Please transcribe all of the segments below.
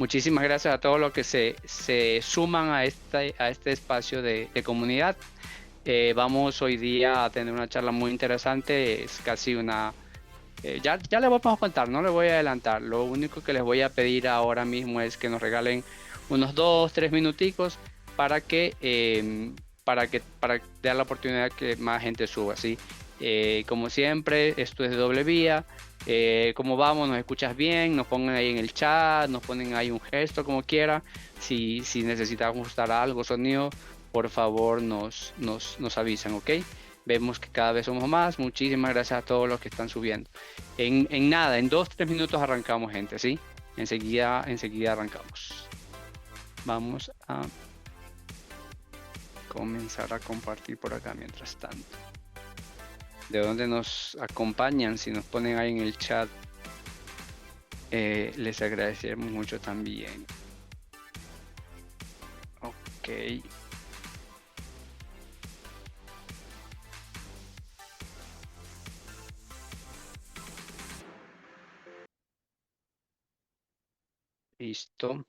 Muchísimas gracias a todos los que se suman a este espacio de comunidad. Vamos hoy día a tener una charla muy interesante. Es casi una... ya les vamos a contar, no les voy a adelantar. Lo único que les voy a pedir ahora mismo es que nos regalen unos 2, 3 minuticos para para dar la oportunidad que más gente suba, ¿sí? Como siempre, esto es de doble vía. ¿Cómo vamos? ¿Nos escuchas bien? Nos pongan ahí en el chat, nos ponen ahí un gesto, como quiera. Si necesitan ajustar algo, sonido, por favor nos avisan, ¿ok? Vemos que cada vez somos más. Muchísimas gracias a todos los que están subiendo. En nada, en 2, 3 minutos arrancamos, gente, ¿sí? Enseguida arrancamos. Vamos a comenzar a compartir por acá mientras tanto. ¿De dónde nos acompañan? Si nos ponen ahí en el chat, les agradecemos mucho también. Ok. Listo.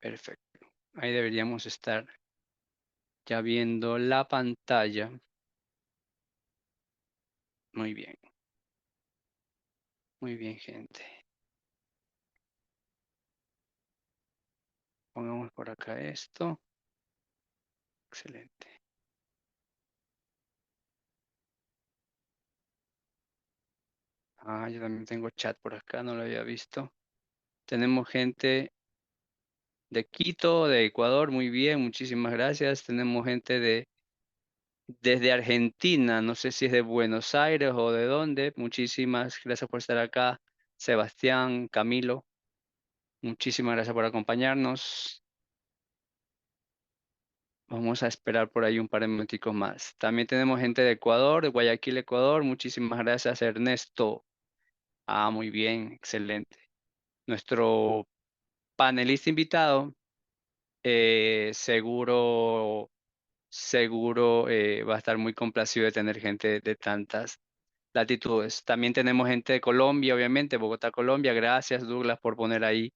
Perfecto. Ahí deberíamos estar ya viendo la pantalla. Muy bien. Muy bien, gente. Pongamos por acá esto. Excelente. Ah, yo también tengo chat por acá, no lo había visto. Tenemos gente de Quito, de Ecuador, muy bien, muchísimas gracias. Tenemos gente desde Argentina, no sé si es de Buenos Aires o de dónde. Muchísimas gracias por estar acá. Sebastián, Camilo, muchísimas gracias por acompañarnos. Vamos a esperar por ahí un par de minuticos más. También tenemos gente de Ecuador, de Guayaquil, Ecuador. Muchísimas gracias, Ernesto. Ah, muy bien, excelente. Nuestro panelista invitado, seguro va a estar muy complacido de tener gente de tantas latitudes. También tenemos gente de Colombia, obviamente, Bogotá, Colombia. Gracias, Douglas, por poner ahí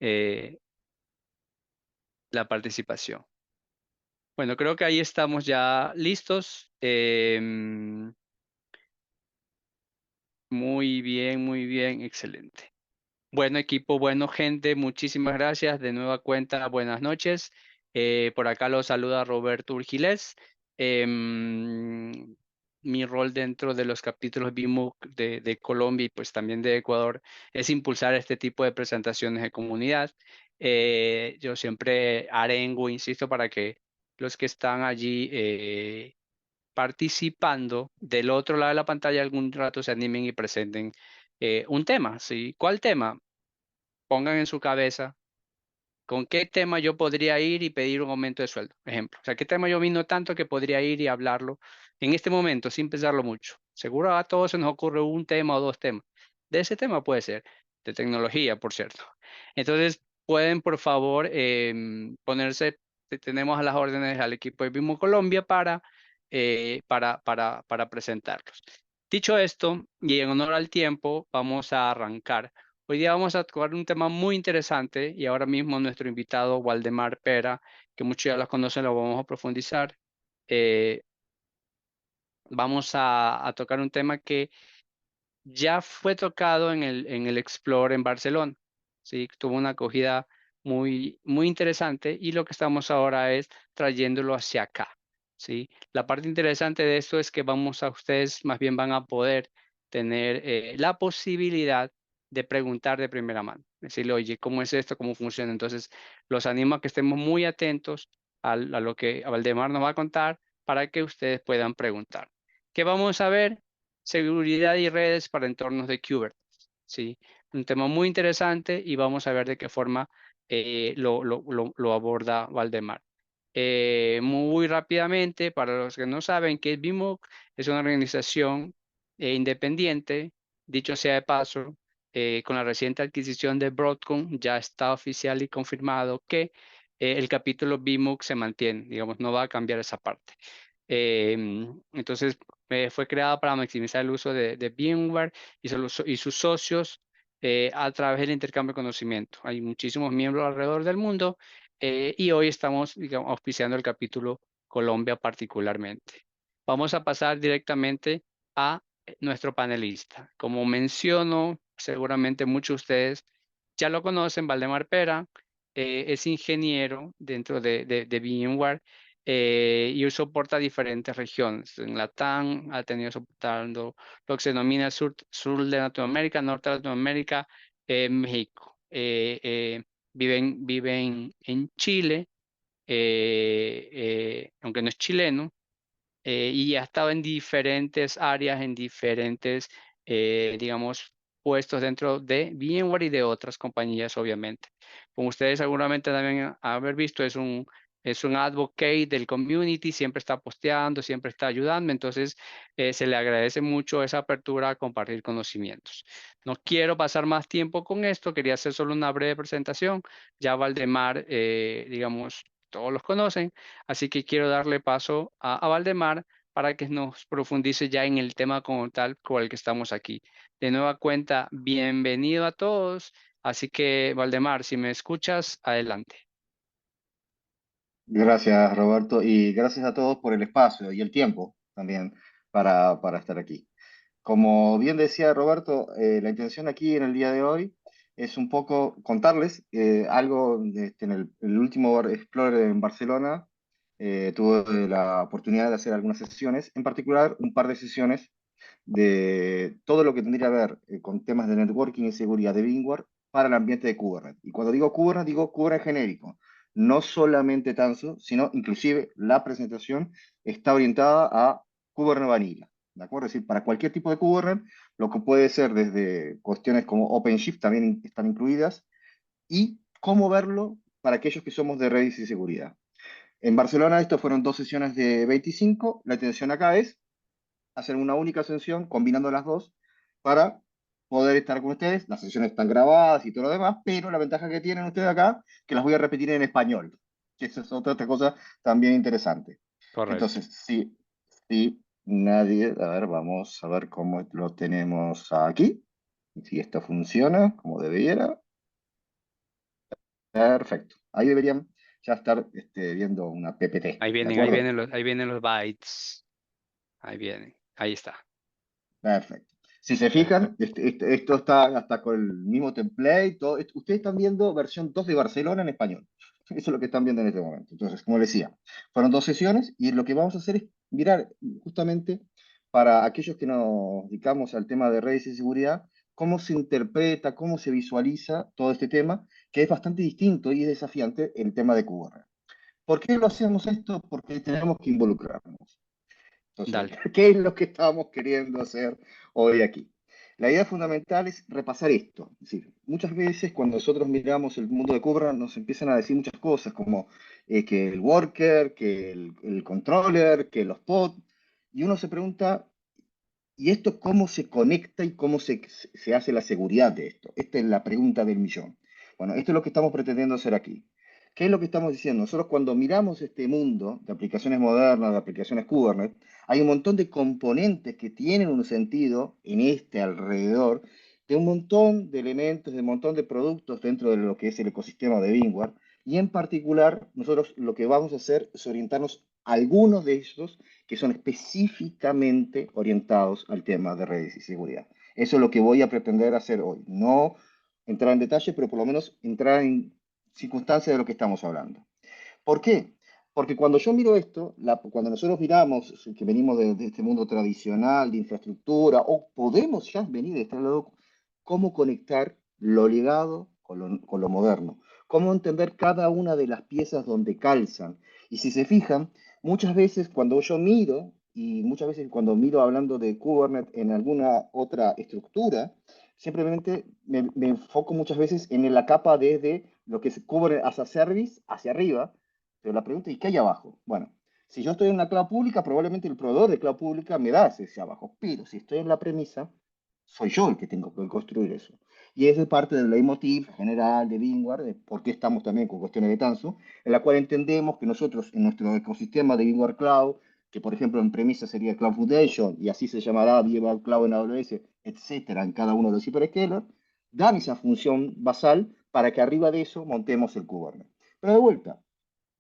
eh, la participación. Bueno, creo que ahí estamos ya listos. Muy bien, excelente. Bueno, equipo, bueno, gente, muchísimas gracias. De nueva cuenta, buenas noches. Por acá los saluda Roberto Urgilés. Mi rol dentro de los capítulos BIMUC de Colombia y pues también de Ecuador es impulsar este tipo de presentaciones de comunidad. Yo siempre arengo, insisto, para que los que están allí participando del otro lado de la pantalla algún rato se animen y presenten un tema, ¿sí? ¿Cuál tema? Pongan en su cabeza con qué tema yo podría ir y pedir un aumento de sueldo, ejemplo. O sea, qué tema yo vino tanto que podría ir y hablarlo en este momento sin pensarlo mucho. Seguro a todos se nos ocurre un tema o dos temas. De ese tema puede ser, de tecnología, por cierto. Entonces, pueden por favor ponerse, tenemos a las órdenes al equipo de Vimo Colombia para presentarlos. Dicho esto, y en honor al tiempo, vamos a arrancar. Hoy día vamos a tocar un tema muy interesante y ahora mismo nuestro invitado Waldemar Pera, que muchos ya lo conocen, lo vamos a profundizar. Eh, Vamos a tocar un tema que ya fue tocado en el Explore en Barcelona. Sí, tuvo una acogida muy interesante y lo que estamos ahora es trayéndolo hacia acá. Sí, la parte interesante de esto es que ustedes más bien van a poder tener la posibilidad de preguntar de primera mano. Decirle, oye, ¿cómo es esto? ¿Cómo funciona? Entonces, los animo a que estemos muy atentos a lo que Valdemar nos va a contar para que ustedes puedan preguntar. ¿Qué vamos a ver? Seguridad y redes para entornos de Kubernetes. ¿Sí? Un tema muy interesante y vamos a ver de qué forma lo aborda Valdemar. Muy rápidamente, para los que no saben qué es BIMOC, es una organización independiente, dicho sea de paso, con la reciente adquisición de Broadcom ya está oficial y confirmado que el capítulo BIMOC se mantiene, digamos, no va a cambiar esa parte. Entonces, fue creada para maximizar el uso de VMware y sus socios a través del intercambio de conocimiento. Hay muchísimos miembros alrededor del mundo y hoy estamos, digamos, auspiciando el capítulo Colombia particularmente. Vamos a pasar directamente a nuestro panelista. Como menciono, seguramente muchos de ustedes ya lo conocen, Valdemar Pera, es ingeniero dentro de VMware y él soporta diferentes regiones. En Latam ha tenido soportando lo que se denomina sur de Latinoamérica, norte de Latinoamérica, México. Vive en Chile, aunque no es chileno, y ha estado en diferentes áreas, en diferentes, digamos, puestos dentro de VMware y de otras compañías, obviamente. Como ustedes seguramente también haber visto, es un advocate del community, siempre está posteando, siempre está ayudando, entonces se le agradece mucho esa apertura a compartir conocimientos. No quiero pasar más tiempo con esto, quería hacer solo una breve presentación. Ya Valdemar, digamos, todos los conocen. Así que quiero darle paso a Valdemar para que nos profundice ya en el tema como tal con el que estamos aquí. De nueva cuenta, bienvenido a todos. Así que, Valdemar, si me escuchas, adelante. Gracias, Roberto, y gracias a todos por el espacio y el tiempo también para estar aquí. Como bien decía Roberto, la intención aquí en el día de hoy es un poco contarles algo en el último Explorer en Barcelona. Tuve la oportunidad de hacer algunas sesiones, en particular un par de sesiones de todo lo que tendría que ver con temas de networking y seguridad de VMware para el ambiente de Kubernetes. Y cuando digo Kubernetes genérico, no solamente Tanzu, sino inclusive la presentación está orientada a Kubernetes Vanilla. ¿De acuerdo? Es decir, para cualquier tipo de Kubernetes, lo que puede ser desde cuestiones como OpenShift también están incluidas, y cómo verlo para aquellos que somos de redes y seguridad. En Barcelona, esto fueron 2 sesiones de 25. La intención acá es hacer una única sesión combinando las dos para poder estar con ustedes. Las sesiones están grabadas y todo lo demás, pero la ventaja que tienen ustedes acá, que las voy a repetir en español, que esa es otra cosa también interesante. Correcto. Entonces, si nadie, a ver, vamos a ver cómo lo tenemos aquí. Si esto funciona como debiera, perfecto. Ahí deberían ya estar viendo una PPT, Ahí ¿de vienen, ahí acuerdo? vienen los bytes. Ahí vienen. Ahí está. Perfecto. Si se fijan, Perfecto. esto está hasta con el mismo template. Todo. Ustedes están viendo versión 2 de Barcelona en español. Eso es lo que están viendo en este momento. Entonces, como les decía, fueron 2 sesiones y lo que vamos a hacer es mirar justamente para aquellos que nos dedicamos al tema de redes y seguridad, cómo se interpreta, cómo se visualiza todo este tema, que es bastante distinto y es desafiante el tema de Kubernetes. ¿Por qué lo hacemos esto? Porque tenemos que involucrarnos. Entonces, Dale. ¿qué es lo que estamos queriendo hacer hoy aquí? La idea fundamental es repasar esto. Es decir, muchas veces cuando nosotros miramos el mundo de Cobra nos empiezan a decir muchas cosas como que el worker, que el controller, que los pods, y uno se pregunta, ¿y esto cómo se conecta y cómo se hace la seguridad de esto? Esta es la pregunta del millón. Bueno, esto es lo que estamos pretendiendo hacer aquí. ¿Qué es lo que estamos diciendo? Nosotros cuando miramos este mundo de aplicaciones modernas, de aplicaciones Kubernetes, hay un montón de componentes que tienen un sentido en este alrededor, de un montón de elementos, de un montón de productos dentro de lo que es el ecosistema de VMware. Y en particular, nosotros lo que vamos a hacer es orientarnos a algunos de ellos que son específicamente orientados al tema de redes y seguridad. Eso es lo que voy a pretender hacer hoy. No entrar en detalle, pero por lo menos entrar en circunstancias de lo que estamos hablando. ¿Por qué? Porque cuando yo miro esto, cuando nosotros miramos que venimos de este mundo tradicional de infraestructura, o podemos ya venir de este lado, cómo conectar lo legado con lo moderno, cómo entender cada una de las piezas donde calzan. Y si se fijan, muchas veces cuando yo miro, y muchas veces cuando miro hablando de Kubernetes en alguna otra estructura, simplemente me enfoco muchas veces en la capa desde lo que es Kubernetes as a service hacia arriba, pero la pregunta es, ¿qué hay abajo? Bueno, si yo estoy en una cloud pública, probablemente el proveedor de cloud pública me da ese abajo, pero si estoy en la premisa, soy yo el que tengo que construir eso. Y esa es parte del leitmotiv general de VMware, de por qué estamos también con cuestiones de Tanzu, en la cual entendemos que nosotros en nuestro ecosistema de VMware Cloud, que por ejemplo en premisa sería Cloud Foundation, y así se llamará VMware Cloud en AWS, etcétera, en cada uno de los hyperscalers, dan esa función basal para que arriba de eso montemos el Kubernetes. Pero de vuelta,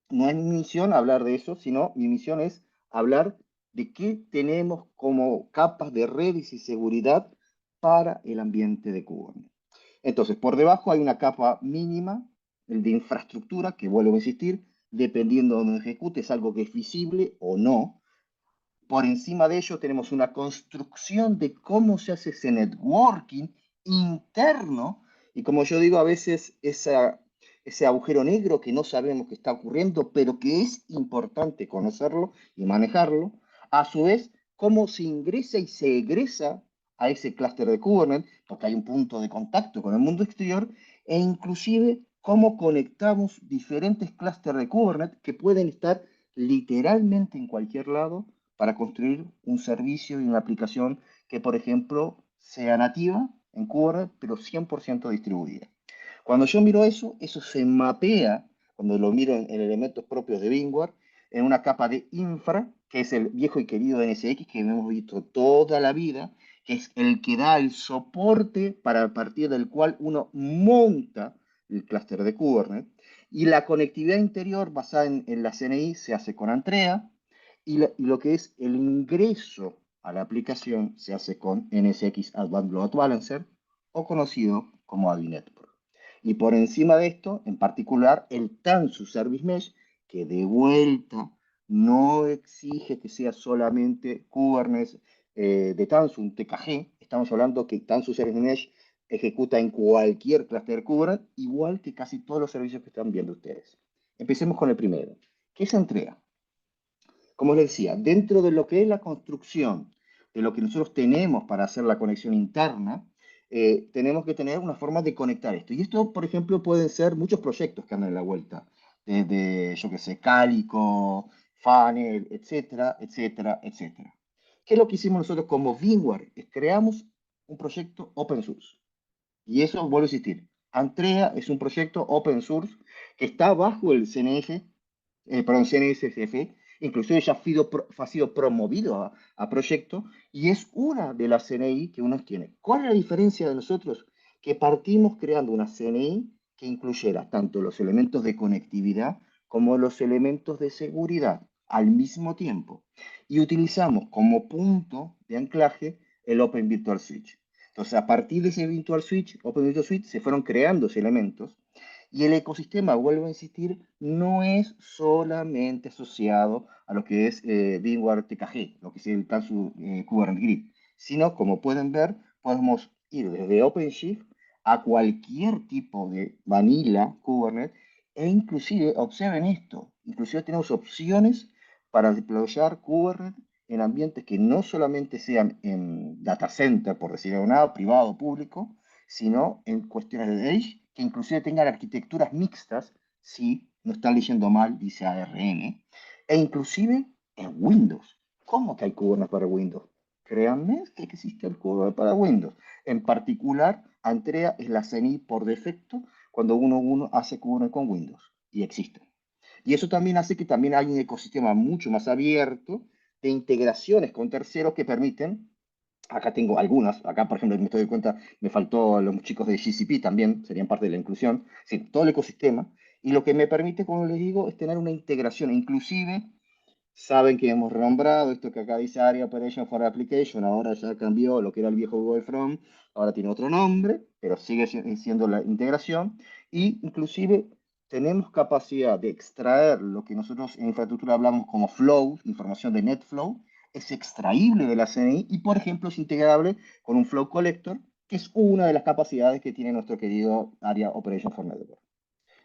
no es mi misión hablar de eso, sino mi misión es hablar de qué tenemos como capas de redes y seguridad para el ambiente de Kubernetes. Entonces, por debajo hay una capa mínima de infraestructura, que vuelvo a insistir, dependiendo de donde ejecute, es algo que es visible o no. Por encima de ello tenemos una construcción de cómo se hace ese networking interno y como yo digo, a veces ese agujero negro que no sabemos que está ocurriendo, pero que es importante conocerlo y manejarlo. A su vez, cómo se ingresa y se egresa a ese clúster de Kubernetes, porque hay un punto de contacto con el mundo exterior, e inclusive cómo conectamos diferentes clústeres de Kubernetes que pueden estar literalmente en cualquier lado para construir un servicio y una aplicación que, por ejemplo, sea nativa en Kubernetes, pero 100% distribuida. Cuando yo miro eso, eso se mapea, cuando lo miro en elementos propios de VMware, en una capa de infra, que es el viejo y querido NSX que hemos visto toda la vida, que es el que da el soporte para a partir del cual uno monta el clúster de Kubernetes. Y la conectividad interior basada en la CNI se hace con Antrea, y lo que es el ingreso a la aplicación se hace con NSX Advanced Load Balancer o conocido como AVNet Pro. Y por encima de esto, en particular, el Tanzu Service Mesh, que de vuelta no exige que sea solamente Kubernetes de Tanzu, un TKG. Estamos hablando que Tanzu Service Mesh ejecuta en cualquier cluster Kubernetes, igual que casi todos los servicios que están viendo ustedes. Empecemos con el primero, que es entrega. Como les decía, dentro de lo que es la construcción, de lo que nosotros tenemos para hacer la conexión interna, tenemos que tener una forma de conectar esto. Y esto, por ejemplo, pueden ser muchos proyectos que andan en la vuelta, desde, yo qué sé, Calico, Funnel, etcétera, etcétera, etcétera. ¿Qué es lo que hicimos nosotros como VMware? Creamos un proyecto open source. Y eso vuelve a insistir. Antrea es un proyecto open source que está bajo el CNF, perdón, CNSF, inclusive ya ha sido promovido a proyecto y es una de las CNI que uno tiene. ¿Cuál es la diferencia de nosotros? Que partimos creando una CNI que incluyera tanto los elementos de conectividad como los elementos de seguridad al mismo tiempo. Y utilizamos como punto de anclaje el Open Virtual Switch. Entonces, a partir de ese Virtual Switch, Open Virtual Switch, se fueron creando esos elementos y el ecosistema, vuelvo a insistir, no es solamente asociado a lo que es VMware TKG, lo que es el Tanzu Kubernetes Grid, sino, como pueden ver, podemos ir desde OpenShift a cualquier tipo de vanilla Kubernetes e inclusive, observen esto, inclusive tenemos opciones para deployar Kubernetes en ambientes que no solamente sean en data center, por decirlo nada, privado o público, sino en cuestiones de edge, que inclusive tengan arquitecturas mixtas, si no están leyendo mal, dice ARM, e inclusive en Windows. ¿Cómo que hay Kubernetes para Windows? Créanme que existe el Kubernetes para Windows. En particular, Antrea es la CNI por defecto cuando uno hace Kubernetes con Windows, y existe. Y eso también hace que también hay un ecosistema mucho más abierto de integraciones con terceros que permiten. Acá tengo algunas, acá por ejemplo me estoy dando cuenta, me faltó los chicos de GCP también, serían parte de la inclusión, sí, todo el ecosistema, y lo que me permite, como les digo, es tener una integración, inclusive saben que hemos renombrado esto que acá dice Area Operation for Application, ahora ya cambió lo que era el viejo Google From, ahora tiene otro nombre, pero sigue siendo la integración, y inclusive tenemos capacidad de extraer lo que nosotros en infraestructura hablamos como flow, información de NetFlow, es extraíble de la CNI y, por ejemplo, es integrable con un Flow Collector, que es una de las capacidades que tiene nuestro querido Area Operation for Network.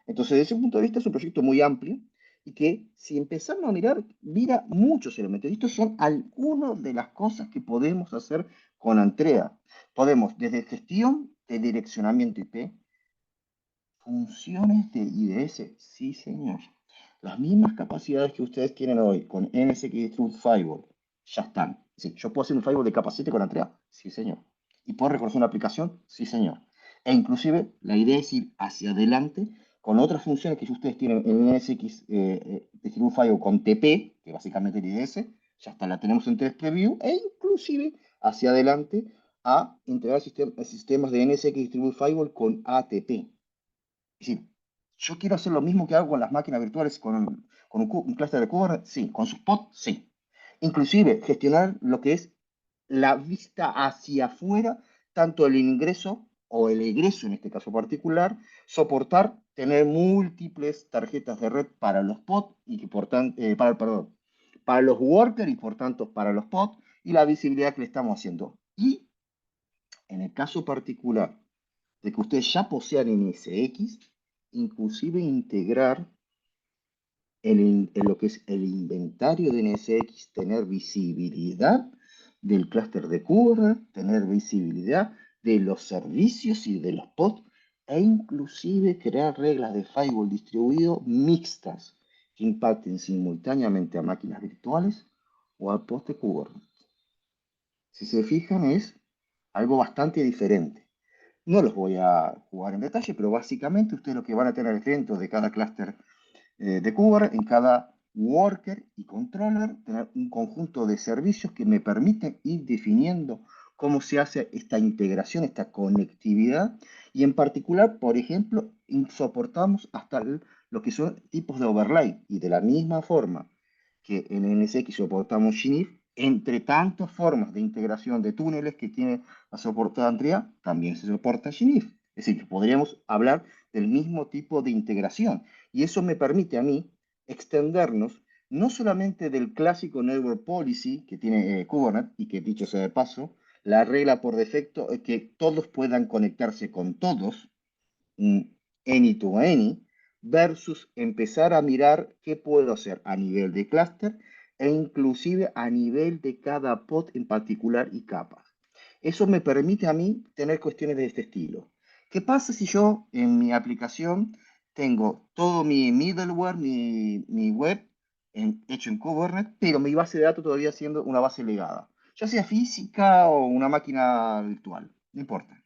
Entonces, desde ese punto de vista, es un proyecto muy amplio y que, si empezamos a mirar, mira muchos elementos. Y estos son algunas de las cosas que podemos hacer con Antrea. Podemos, desde gestión de direccionamiento IP, funciones de IDS, sí, señor. Las mismas capacidades que ustedes tienen hoy con NSX Truth Firewall ya están. Sí, yo puedo hacer un firewall de capa 7 con Antrea, sí, señor. ¿Y puedo reconocer una aplicación? Sí, señor. E inclusive la idea es ir hacia adelante con otras funciones que ustedes tienen en NSX Truth Firewall con TP, que básicamente es el IDS, ya está, la tenemos en Test Preview, e inclusive hacia adelante a integrar sistemas de NSX Distributed Firewall con ATP. Es decir, yo quiero hacer lo mismo que hago con las máquinas virtuales, con un clúster de Kubernetes, sí, con sus pods, sí. Inclusive gestionar lo que es la vista hacia afuera, tanto el ingreso o el egreso en este caso particular, soportar tener múltiples tarjetas de red para los pods y que por tanto, perdón, para los workers y por tanto para los pods y la visibilidad que le estamos haciendo. Y en el caso particular de que ustedes ya posean NSX, inclusive integrar en lo que es el inventario de NSX, tener visibilidad del clúster de Kubernetes, tener visibilidad de los servicios y de los pods, e inclusive crear reglas de firewall distribuido mixtas que impacten simultáneamente a máquinas virtuales o a pods de Kubernetes. Si se fijan, es algo bastante diferente. No los voy a jugar en detalle, pero básicamente ustedes lo que van a tener dentro de cada clúster de Kubernetes, en cada worker y controller, tener un conjunto de servicios que me permiten ir definiendo cómo se hace esta integración, esta conectividad, y en particular, por ejemplo, soportamos hasta lo que son tipos de overlay, y de la misma forma que en NSX soportamos Shinif, entre tantas formas de integración de túneles que tiene la soportada Andrea, también se soporta Shinif. Es decir, que podríamos hablar del mismo tipo de integración. Y eso me permite a mí extendernos no solamente del clásico Network Policy que tiene Kubernetes, y que dicho sea de paso, la regla por defecto es que todos puedan conectarse con todos, any to any, versus empezar a mirar qué puedo hacer a nivel de clúster e inclusive a nivel de cada pod en particular y capas. Eso me permite a mí tener cuestiones de este estilo. ¿Qué pasa si yo en mi aplicación tengo todo mi middleware, mi web hecho en Kubernetes, pero mi base de datos todavía siendo una base legada? Ya sea física o una máquina virtual, no importa.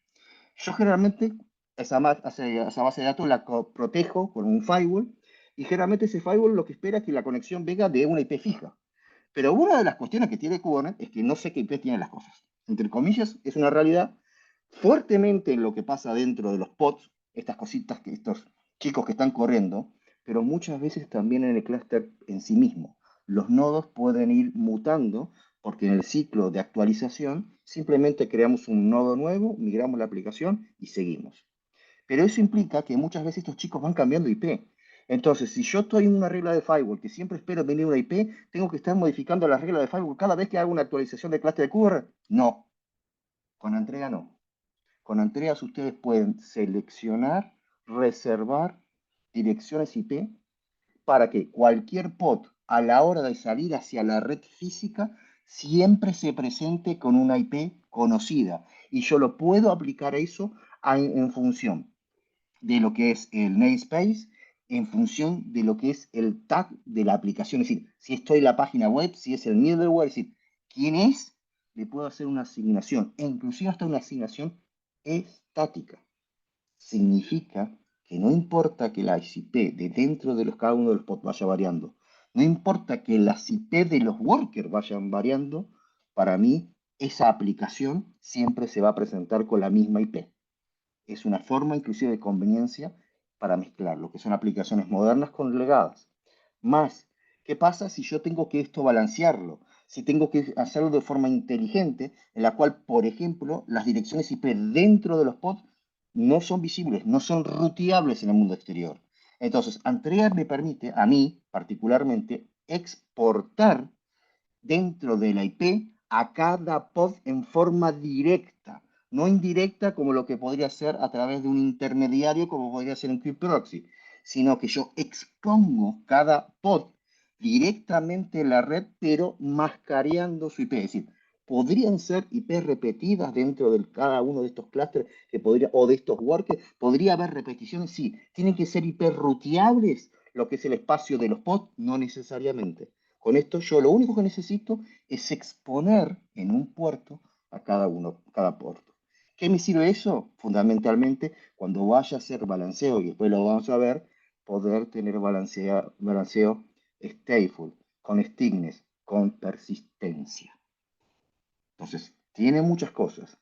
Yo generalmente esa base de datos la protejo con un firewall y generalmente ese firewall lo que espera es que la conexión venga de una IP fija. Pero una de las cuestiones que tiene Kubernetes es que no sé qué IP tienen las cosas. Entre comillas, es una realidad fuertemente en lo que pasa dentro de los pods, estas cositas que estos chicos que están corriendo, pero muchas veces también en el clúster en sí mismo. Los nodos pueden ir mutando porque en el ciclo de actualización simplemente creamos un nodo nuevo, migramos la aplicación y seguimos. Pero eso implica que muchas veces estos chicos van cambiando IP. Entonces, si yo estoy en una regla de firewall que siempre espero venir una IP, ¿tengo que estar modificando la regla de firewall cada vez que hago una actualización de clase de Kubernetes? No, con Entrega no. Con Andreas ustedes pueden seleccionar, reservar direcciones IP para que cualquier pod a la hora de salir hacia la red física siempre se presente con una IP conocida. Y yo lo puedo aplicar a eso en función de lo que es el namespace, en función de lo que es el tag de la aplicación. Es decir, si estoy en la página web, si es el middleware, es decir, quién es, le puedo hacer una asignación, e inclusive hasta una asignación estática. Significa que no importa que la IP de dentro de cada uno de los pods vaya variando, no importa que las IP de los workers vayan variando, para mí esa aplicación siempre se va a presentar con la misma IP. Es una forma inclusive de conveniencia para mezclar lo que son aplicaciones modernas con legadas. Más, ¿qué pasa si yo tengo que esto balancearlo? Si tengo que hacerlo de forma inteligente, en la cual, por ejemplo, las direcciones IP dentro de los pods no son visibles, no son ruteables en el mundo exterior. Entonces, Antrea me permite, a mí particularmente, exportar dentro de la IP a cada pod en forma directa, no indirecta como lo que podría ser a través de un intermediario como podría ser un proxy, sino que yo expongo cada pod directamente en la red, pero mascareando su IP. Es decir, podrían ser IP repetidas dentro de cada uno de estos clústeres que podría, o de estos workers, podría haber repeticiones, sí. Tienen que ser IP ruteables, lo que es el espacio de los pods, no necesariamente. Con esto yo lo único que necesito es exponer en un puerto a cada uno, cada puerto. ¿Qué me sirve eso? Fundamentalmente, cuando vaya a hacer balanceo, y después lo vamos a ver, poder tener balanceo stateful, con stickiness, con persistencia. Entonces, tiene muchas cosas.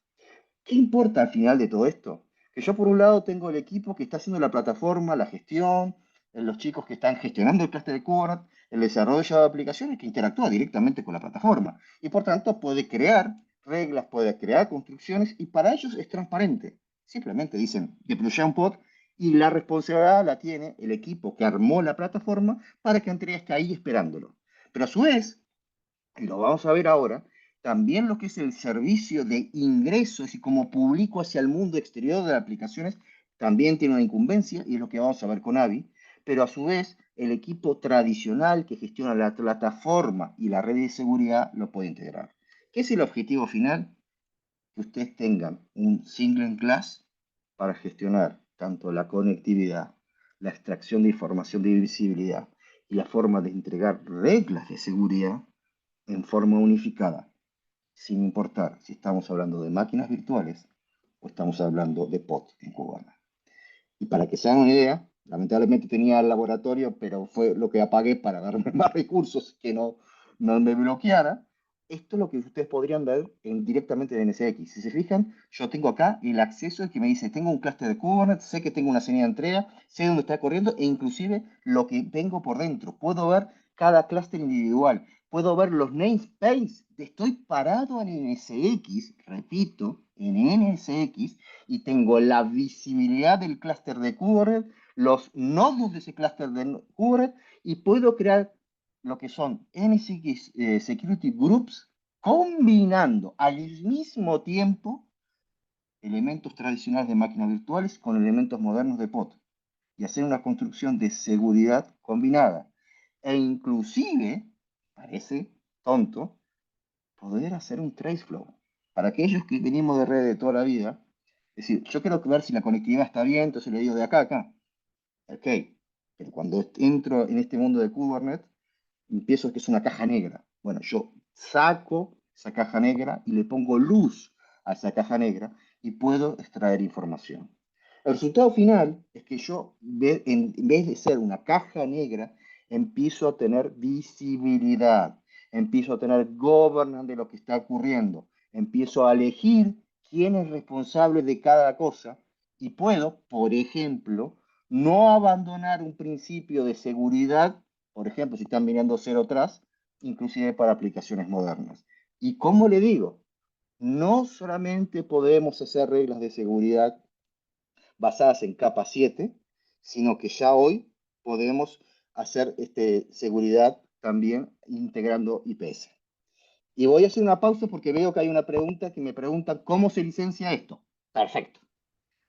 ¿Qué importa al final de todo esto? Que yo por un lado tengo el equipo que está haciendo la plataforma, la gestión, los chicos que están gestionando el cluster de Kubernetes, el desarrollo de aplicaciones que interactúa directamente con la plataforma. Y por tanto puede crear reglas, puede crear construcciones y para ellos es transparente. Simplemente dicen deploy un pod y la responsabilidad la tiene el equipo que armó la plataforma para que Andrea esté ahí esperándolo. Pero a su vez, y lo vamos a ver ahora, también lo que es el servicio de ingresos y cómo publico hacia el mundo exterior de las aplicaciones, también tiene una incumbencia y es lo que vamos a ver con AVI, pero a su vez el equipo tradicional que gestiona la plataforma y la red de seguridad lo puede integrar. ¿Qué es el objetivo final? Que ustedes tengan un single class para gestionar tanto la conectividad, la extracción de información de visibilidad y la forma de entregar reglas de seguridad en forma unificada, sin importar si estamos hablando de máquinas virtuales o estamos hablando de pod en Cubana. Y para que se hagan una idea, lamentablemente tenía el laboratorio, pero fue lo que apagué para darme más recursos que no me bloqueara. Esto es lo que ustedes podrían ver directamente de NSX. Si se fijan, yo tengo acá el acceso que me dice, tengo un clúster de Kubernetes, sé que tengo una señal de entrega, sé dónde está corriendo e inclusive lo que tengo por dentro. Puedo ver cada clúster individual. Puedo ver los namespace. Estoy parado en NSX, repito, en NSX, y tengo la visibilidad del clúster de Kubernetes, los nodos de ese clúster de Kubernetes, y puedo crear lo que son NSX Security Groups combinando al mismo tiempo elementos tradicionales de máquinas virtuales con elementos modernos de pod y hacer una construcción de seguridad combinada. E inclusive, parece tonto, poder hacer un trace flow. Para aquellos que venimos de red de toda la vida, es decir, yo quiero ver si la conectividad está bien, entonces le digo de acá a acá. Ok, pero cuando entro en este mundo de Kubernetes, empiezo que es una caja negra. Bueno, yo saco esa caja negra y le pongo luz a esa caja negra y puedo extraer información. El resultado final es que yo, en vez de ser una caja negra, empiezo a tener visibilidad, empiezo a tener governance de lo que está ocurriendo, empiezo a elegir quién es responsable de cada cosa y puedo, por ejemplo, no abandonar un principio de seguridad, por ejemplo, si están mirando cero atrás, inclusive para aplicaciones modernas. Y como le digo, no solamente podemos hacer reglas de seguridad basadas en capa 7, sino que ya hoy podemos hacer seguridad también integrando IPS. Y voy a hacer una pausa porque veo que hay una pregunta que me pregunta cómo se licencia esto. Perfecto.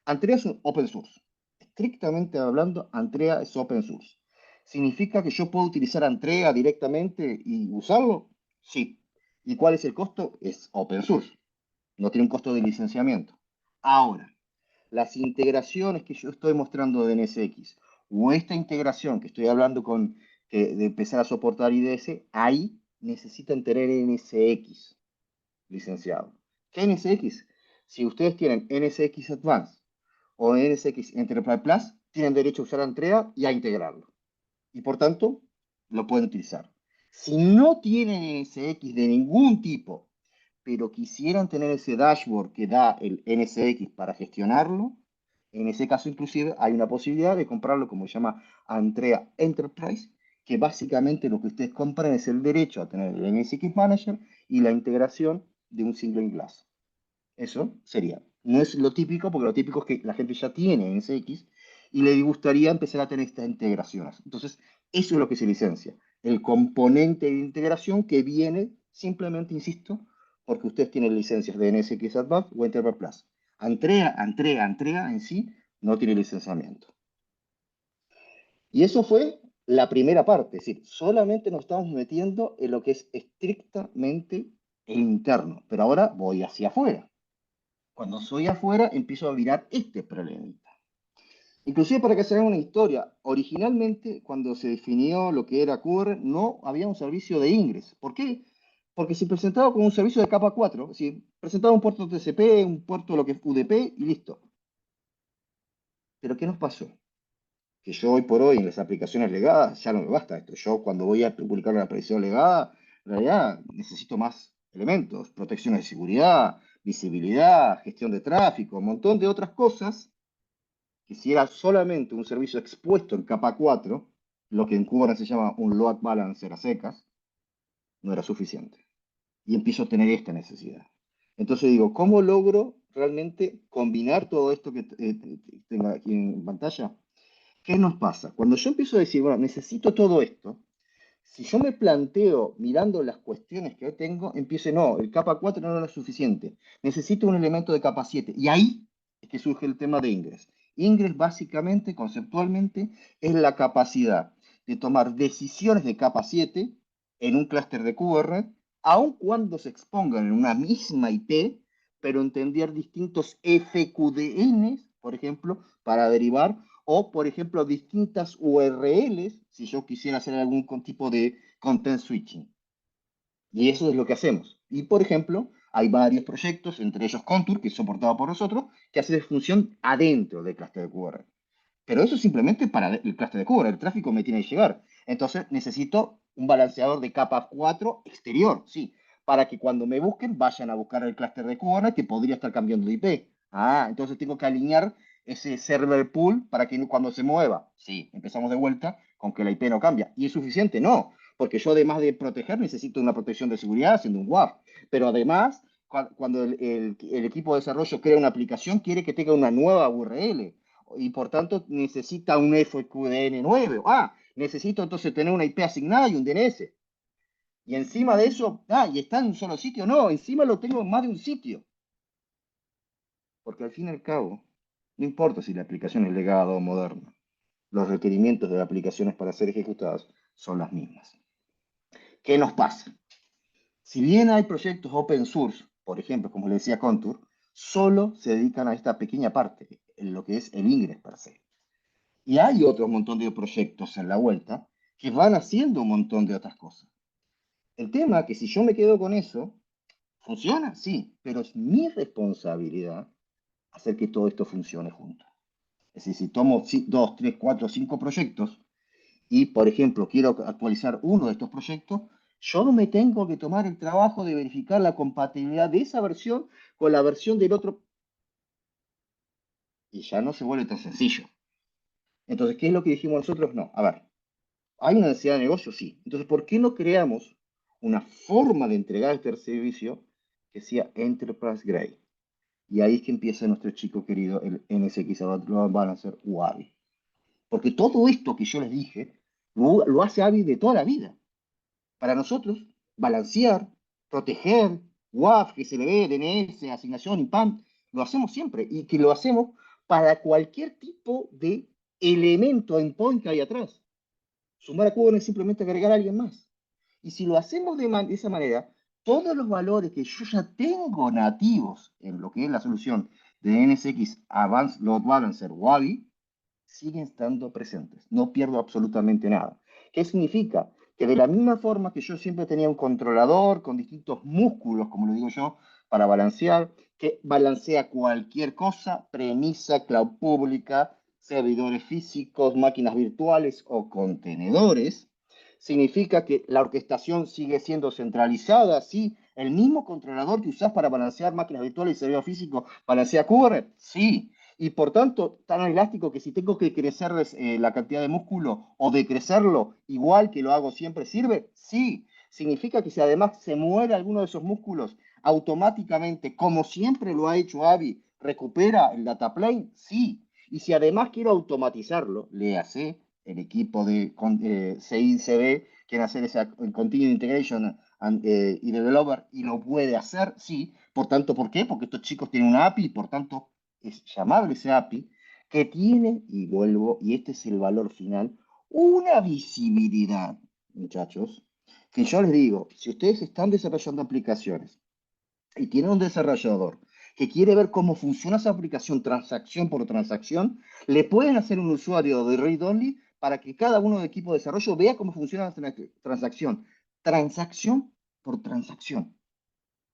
Antrea es un open source. Estrictamente hablando, Antrea es open source. ¿Significa que yo puedo utilizar Antrea directamente y usarlo? Sí. ¿Y cuál es el costo? Es open source. No tiene un costo de licenciamiento. Ahora, las integraciones que yo estoy mostrando de NSX o esta integración que estoy hablando de empezar a soportar IDS, ahí necesitan tener NSX licenciado. ¿Qué NSX? Si ustedes tienen NSX Advanced o NSX Enterprise Plus, tienen derecho a usar Antrea y a integrarlo. Y por tanto, lo pueden utilizar. Si no tienen NSX de ningún tipo, pero quisieran tener ese dashboard que da el NSX para gestionarlo, en ese caso inclusive hay una posibilidad de comprarlo como se llama Antrea Enterprise, que básicamente lo que ustedes compran es el derecho a tener el NSX Manager y la integración de un single glass. Eso sería. No es lo típico, porque lo típico es que la gente ya tiene NSX y le gustaría empezar a tener estas integraciones. Entonces, eso es lo que se licencia. El componente de integración que viene simplemente, insisto, porque ustedes tienen licencias de NSX Advanced o Enterprise Plus. Antrea en sí no tiene licenciamiento. Y eso fue la primera parte, es decir, solamente nos estamos metiendo en lo que es estrictamente interno, pero ahora voy hacia afuera. Cuando soy afuera, empiezo a mirar este problemita. Inclusive para que se hagan una historia, originalmente cuando se definió lo que era Kubernetes, no había un servicio de ingres. ¿Por qué? Porque se presentaba como un servicio de capa 4, es decir, presentaba un puerto TCP, un puerto lo que es UDP y listo. Pero ¿qué nos pasó? Que yo hoy por hoy en las aplicaciones legadas ya no me basta esto. Yo cuando voy a publicar una aplicación legada, en realidad necesito más elementos, protecciones de seguridad, visibilidad, gestión de tráfico, un montón de otras cosas, que si era solamente un servicio expuesto en capa 4, lo que en Kubernetes se llama un load balancer a secas, no era suficiente. Y empiezo a tener esta necesidad. Entonces digo, ¿cómo logro realmente combinar todo esto que tengo aquí en pantalla? ¿Qué nos pasa? Cuando yo empiezo a decir, bueno, necesito todo esto, si yo me planteo mirando las cuestiones que hoy tengo, empiezo, no, el capa 4 no es suficiente, necesito un elemento de capa 7. Y ahí es que surge el tema de Ingress. Ingress básicamente, conceptualmente, es la capacidad de tomar decisiones de capa 7 en un clúster de Kubernetes, aun cuando se expongan en una misma IP, pero entender distintos FQDNs, por ejemplo, para derivar o, por ejemplo, distintas URLs, si yo quisiera hacer algún tipo de content switching. Y eso es lo que hacemos. Y, por ejemplo, hay varios proyectos, entre ellos Contour, que es soportado por nosotros, que hace función adentro del cluster de Kubernetes. Pero eso es simplemente para el cluster de Kubernetes. El tráfico me tiene que llegar. Entonces, necesito un balanceador de capa 4 exterior, sí, para que cuando me busquen, vayan a buscar el cluster de Kubernetes que podría estar cambiando de IP. Ah, entonces tengo que alinear ese server pool para que cuando se mueva, sí, empezamos de vuelta con que la IP no cambia. ¿Y es suficiente? No, porque yo además de proteger necesito una protección de seguridad haciendo un WAF. Pero además, cuando el equipo de desarrollo crea una aplicación, quiere que tenga una nueva URL y por tanto necesita un FQDN nuevo. Ah, necesito entonces tener una IP asignada y un DNS. Y encima de eso, ¿y está en un solo sitio? No, encima lo tengo en más de un sitio. Porque al fin y al cabo, no importa si la aplicación es legada o moderna, los requerimientos de las aplicaciones para ser ejecutadas son las mismas. ¿Qué nos pasa? Si bien hay proyectos open source, por ejemplo, como le decía Contour, solo se dedican a esta pequeña parte, en lo que es el Ingress per se. Y hay otro montón de proyectos en la vuelta que van haciendo un montón de otras cosas. El tema es que si yo me quedo con eso, funciona, sí, pero es mi responsabilidad hacer que todo esto funcione junto. Es decir, si tomo 2, 3, 4, 5 proyectos y, por ejemplo, quiero actualizar uno de estos proyectos, yo no me tengo que tomar el trabajo de verificar la compatibilidad de esa versión con la versión del otro. Y ya no se vuelve tan sencillo. Entonces, ¿qué es lo que dijimos nosotros? No, a ver, ¿hay una necesidad de negocio? Sí. Entonces, ¿por qué no creamos una forma de entregar este servicio que sea Enterprise Grade? Y ahí es que empieza nuestro chico querido, el NSX Load Balancer UAVI. Porque todo esto que yo les dije, lo hace AVI de toda la vida. Para nosotros, balancear, proteger, WAF, GSLB, DNS, asignación, IPAM, lo hacemos siempre. Y que lo hacemos para cualquier tipo de elemento endpoint que hay atrás. Sumar a Kubernetes es simplemente agregar a alguien más. Y si lo hacemos de esa manera, todos los valores que yo ya tengo nativos en lo que es la solución de NSX Advanced Load Balancer o AVI, siguen estando presentes. No pierdo absolutamente nada. ¿Qué significa? Que de la misma forma que yo siempre tenía un controlador con distintos músculos, como lo digo yo, para balancear, que balancea cualquier cosa, premisa, cloud pública, servidores físicos, máquinas virtuales o contenedores, significa que la orquestación sigue siendo centralizada, ¿sí? El mismo controlador que usás para balancear máquinas virtuales y servidores físicos, ¿balancea Kubernetes? Sí. Y por tanto, tan elástico que si tengo que crecer la cantidad de músculo o decrecerlo igual que lo hago siempre, ¿sirve? Sí. Significa que si además se muere alguno de esos músculos, automáticamente, como siempre lo ha hecho AVI, recupera el data plane, sí. Y si además quiero automatizarlo, le hace el equipo de CICD, quiere hacer esa Continuous Integration y Developer, y lo puede hacer, sí. Por tanto, ¿por qué? Porque estos chicos tienen una API y por tanto es llamable ese API, que tiene, y vuelvo, y este es el valor final, una visibilidad, muchachos, que yo les digo, si ustedes están desarrollando aplicaciones y tienen un desarrollador que quiere ver cómo funciona esa aplicación transacción por transacción, le pueden hacer un usuario de read-only para que cada uno del equipo de desarrollo vea cómo funciona la transacción. Transacción por transacción.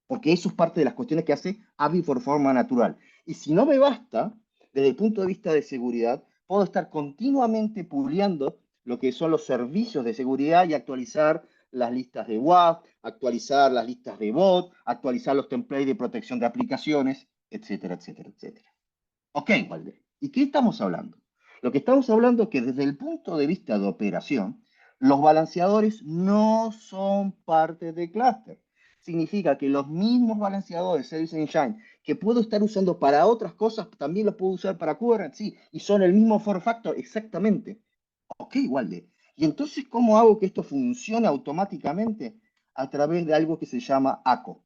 Porque eso es parte de las cuestiones que hace AVI por forma natural. Y si no me basta, desde el punto de vista de seguridad, puedo estar continuamente publicando lo que son los servicios de seguridad y actualizar las listas de WAF, actualizar las listas de bot, actualizar los templates de protección de aplicaciones, etcétera, etcétera, etcétera. Ok, Walder. ¿Y qué estamos hablando? Lo que estamos hablando es que desde el punto de vista de operación, los balanceadores no son parte del clúster. Significa que los mismos balanceadores Service Engine que puedo estar usando para otras cosas, también los puedo usar para Kubernetes, sí, y son el mismo form factor, exactamente. Ok, Walde. ¿Y entonces cómo hago que esto funcione automáticamente? A través de algo que se llama ACO.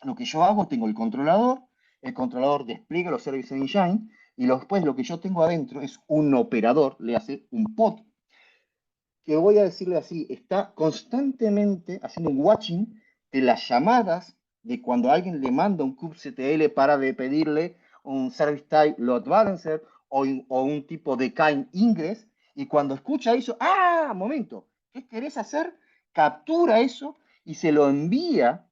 Lo que yo hago, tengo el controlador despliega los Service Engine, y después lo que yo tengo adentro es un operador, le hace un pod, que voy a decirle así, está constantemente haciendo un watching de las llamadas de cuando alguien le manda un kubectl para de pedirle un service type load balancer o un tipo de kind ingress, y cuando escucha eso, momento, ¿qué querés hacer? Captura eso y se lo envía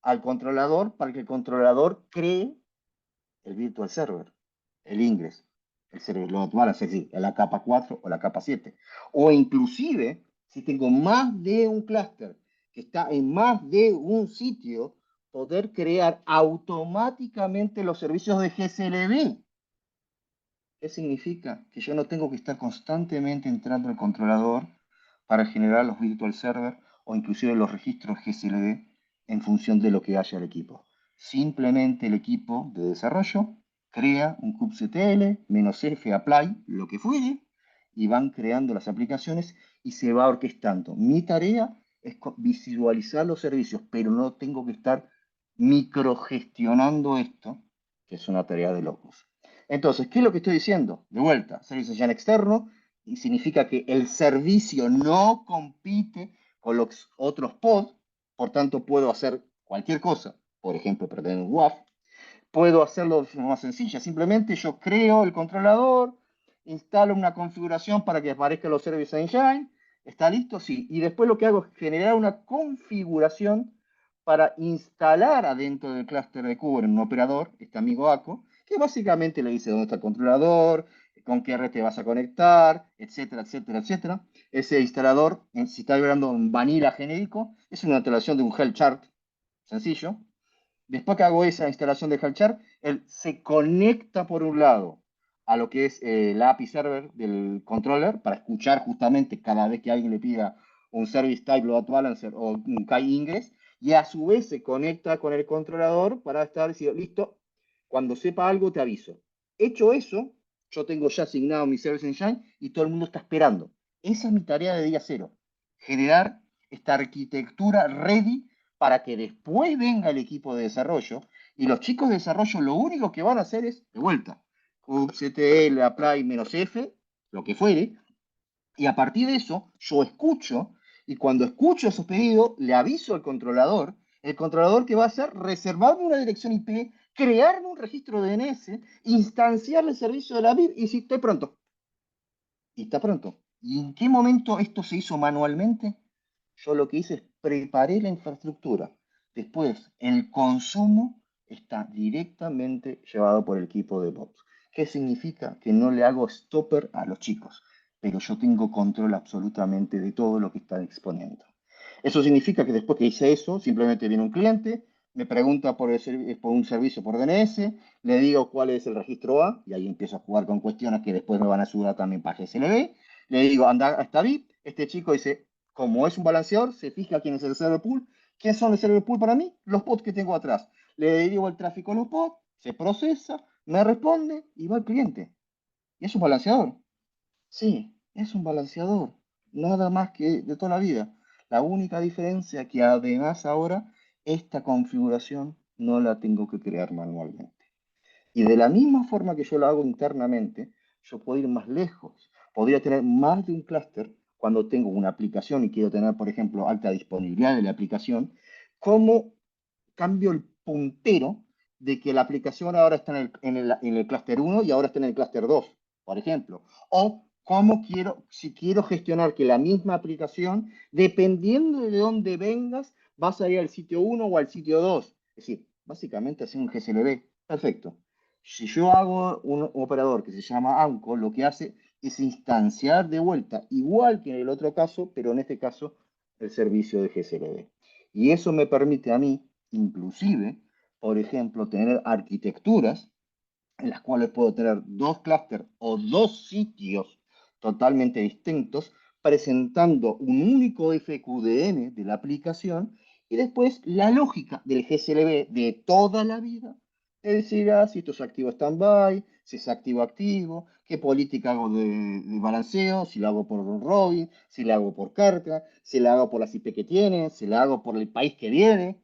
al controlador para que el controlador cree el virtual server, el ingress, el server load balancer, es decir, la capa 4 o la capa 7. O inclusive, si tengo más de un clúster que está en más de un sitio, poder crear automáticamente los servicios de GSLB. ¿Qué significa? Que yo no tengo que estar constantemente entrando al controlador para generar los virtual server o inclusive los registros GSLB en función de lo que haya el equipo. Simplemente el equipo de desarrollo crea un kubectl, "-f apply", lo que fuere, y van creando las aplicaciones y se va orquestando. Mi tarea es visualizar los servicios, pero no tengo que estar microgestionando esto, que es una tarea de locos. Entonces, ¿qué es lo que estoy diciendo? De vuelta, Service Engine externo, y significa que el servicio no compite con los otros pods, por tanto puedo hacer cualquier cosa, por ejemplo, perder un WAF. Puedo hacerlo de forma más sencilla, simplemente yo creo el controlador, instalo una configuración para que aparezcan los Service Engine, ¿está listo? Sí, y después lo que hago es generar una configuración para instalar adentro del clúster de Kubernetes un operador, este amigo ACO, que básicamente le dice dónde está el controlador, con qué red te vas a conectar, etcétera, etcétera, etcétera. Ese instalador, si está hablando en vanilla genérico, es una instalación de un Helm chart sencillo. Después que hago esa instalación de Helm chart, él se conecta por un lado a lo que es la API server del controller para escuchar justamente cada vez que alguien le pida un service type load balancer o un KI ingress, y a su vez se conecta con el controlador para estar diciendo, listo, cuando sepa algo te aviso. Hecho eso, yo tengo ya asignado mi Service Engine y todo el mundo está esperando. Esa es mi tarea de día cero, generar esta arquitectura ready para que después venga el equipo de desarrollo, y los chicos de desarrollo lo único que van a hacer es, de vuelta, kubectl apply -f, lo que fuere, y a partir de eso yo escucho, y cuando escucho esos pedidos, le aviso al controlador, el controlador que va a hacer, reservarme una dirección IP, crearme un registro DNS, instanciarle el servicio de la VIP, y si estoy pronto. Y está pronto. ¿Y en qué momento esto se hizo manualmente? Yo lo que hice es preparé la infraestructura. Después, el consumo está directamente llevado por el equipo de bots. ¿Qué significa? Que no le hago stopper a los chicos, pero yo tengo control absolutamente de todo lo que están exponiendo. Eso significa que después que hice eso, simplemente viene un cliente, me pregunta por un servicio por DNS, le digo cuál es el registro A, y ahí empiezo a jugar con cuestiones que después me van a ayudar también para GSLB. Le digo, anda a esta VIP, este chico dice, como es un balanceador, se fija quién es el server pool. ¿Quién son el server pool para mí? Los pods que tengo atrás. Le derivo el tráfico a los pods, se procesa, me responde y va al cliente. ¿Y es un balanceador? Sí, es un balanceador. Nada más que de toda la vida. La única diferencia que además ahora esta configuración no la tengo que crear manualmente. Y de la misma forma que yo lo hago internamente, yo puedo ir más lejos. Podría tener más de un clúster cuando tengo una aplicación y quiero tener, por ejemplo, alta disponibilidad de la aplicación. ¿Cómo cambio el puntero de que la aplicación ahora está en el clúster 1 y ahora está en el clúster 2, por ejemplo? O cómo quiero, si quiero gestionar que la misma aplicación, dependiendo de dónde vengas, vas a ir al sitio 1 o al sitio 2. Es decir, básicamente hacer un GSLB. Perfecto. Si yo hago un operador que se llama ANCO, lo que hace es instanciar de vuelta, igual que en el otro caso, pero en este caso el servicio de GSLB. Y eso me permite a mí, inclusive, por ejemplo, tener arquitecturas en las cuales puedo tener dos clústeres o dos sitios totalmente distintos, presentando un único FQDN de la aplicación y después la lógica del GSLB de toda la vida. Es decir, si esto es activo stand-by, si es activo activo, qué política hago de balanceo, si lo hago por Robin, si lo hago por carga, si lo hago por la IP que tiene, si lo hago por el país que viene.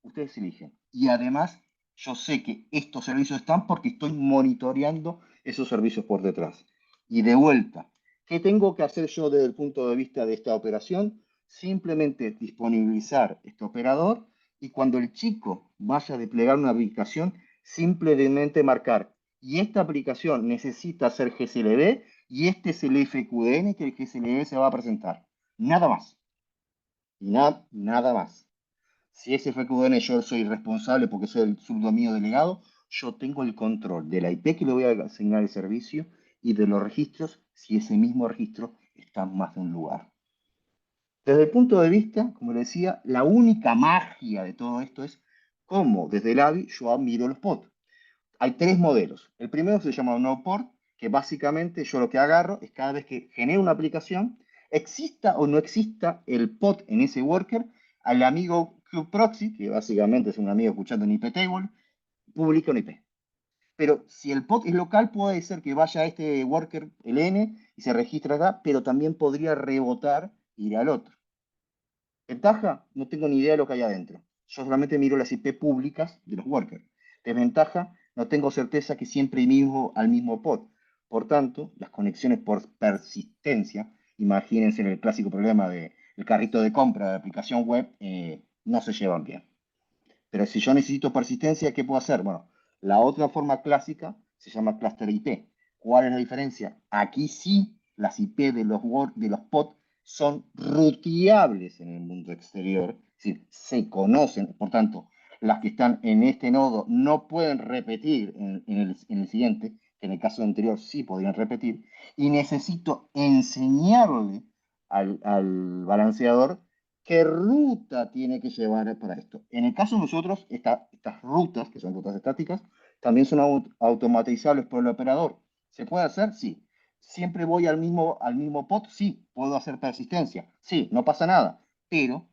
Ustedes eligen. Y además, yo sé que estos servicios están porque estoy monitoreando esos servicios por detrás. Y de vuelta, ¿qué tengo que hacer yo desde el punto de vista de esta operación? Simplemente disponibilizar este operador y cuando el chico vaya a desplegar una aplicación, simplemente marcar. Y esta aplicación necesita hacer GSLB y este es el FQDN que el GSLB se va a presentar. Nada más. Y nada más. Si ese FQDN yo soy responsable porque soy el subdominio delegado, yo tengo el control de la IP que le voy a asignar el servicio y de los registros si ese mismo registro está en más de un lugar. Desde el punto de vista, como le decía, la única magia de todo esto es cómo desde el AVI yo miro los pods. Hay tres modelos. El primero se llama no port, que básicamente yo lo que agarro es cada vez que genero una aplicación, exista o no exista el pod en ese worker, al amigo proxy, que básicamente es un amigo escuchando en IP table, publica un IP. Pero si el pod es local, puede ser que vaya a este worker, el N, y se registra acá, pero también podría rebotar e ir al otro. Ventaja, no tengo ni idea de lo que hay adentro. Yo solamente miro las IP públicas de los workers. Desventaja, no tengo certeza que siempre mismo al mismo pod. Por tanto, las conexiones por persistencia, imagínense el clásico problema del carrito de compra de aplicación web, no se llevan bien. Pero si yo necesito persistencia, ¿qué puedo hacer? Bueno, la otra forma clásica se llama cluster IP. ¿Cuál es la diferencia? Aquí sí las IP de los pods son ruteables en el mundo exterior, es decir, se conocen, por tanto, las que están en este nodo no pueden repetir en el siguiente, que en el caso anterior sí podrían repetir, y necesito enseñarle al balanceador qué ruta tiene que llevar para esto. En el caso de nosotros, estas rutas, que son rutas estáticas, también son automatizables por el operador. ¿Se puede hacer? Sí. ¿Siempre voy al mismo pod? Sí. ¿Puedo hacer persistencia? Sí, no pasa nada. Pero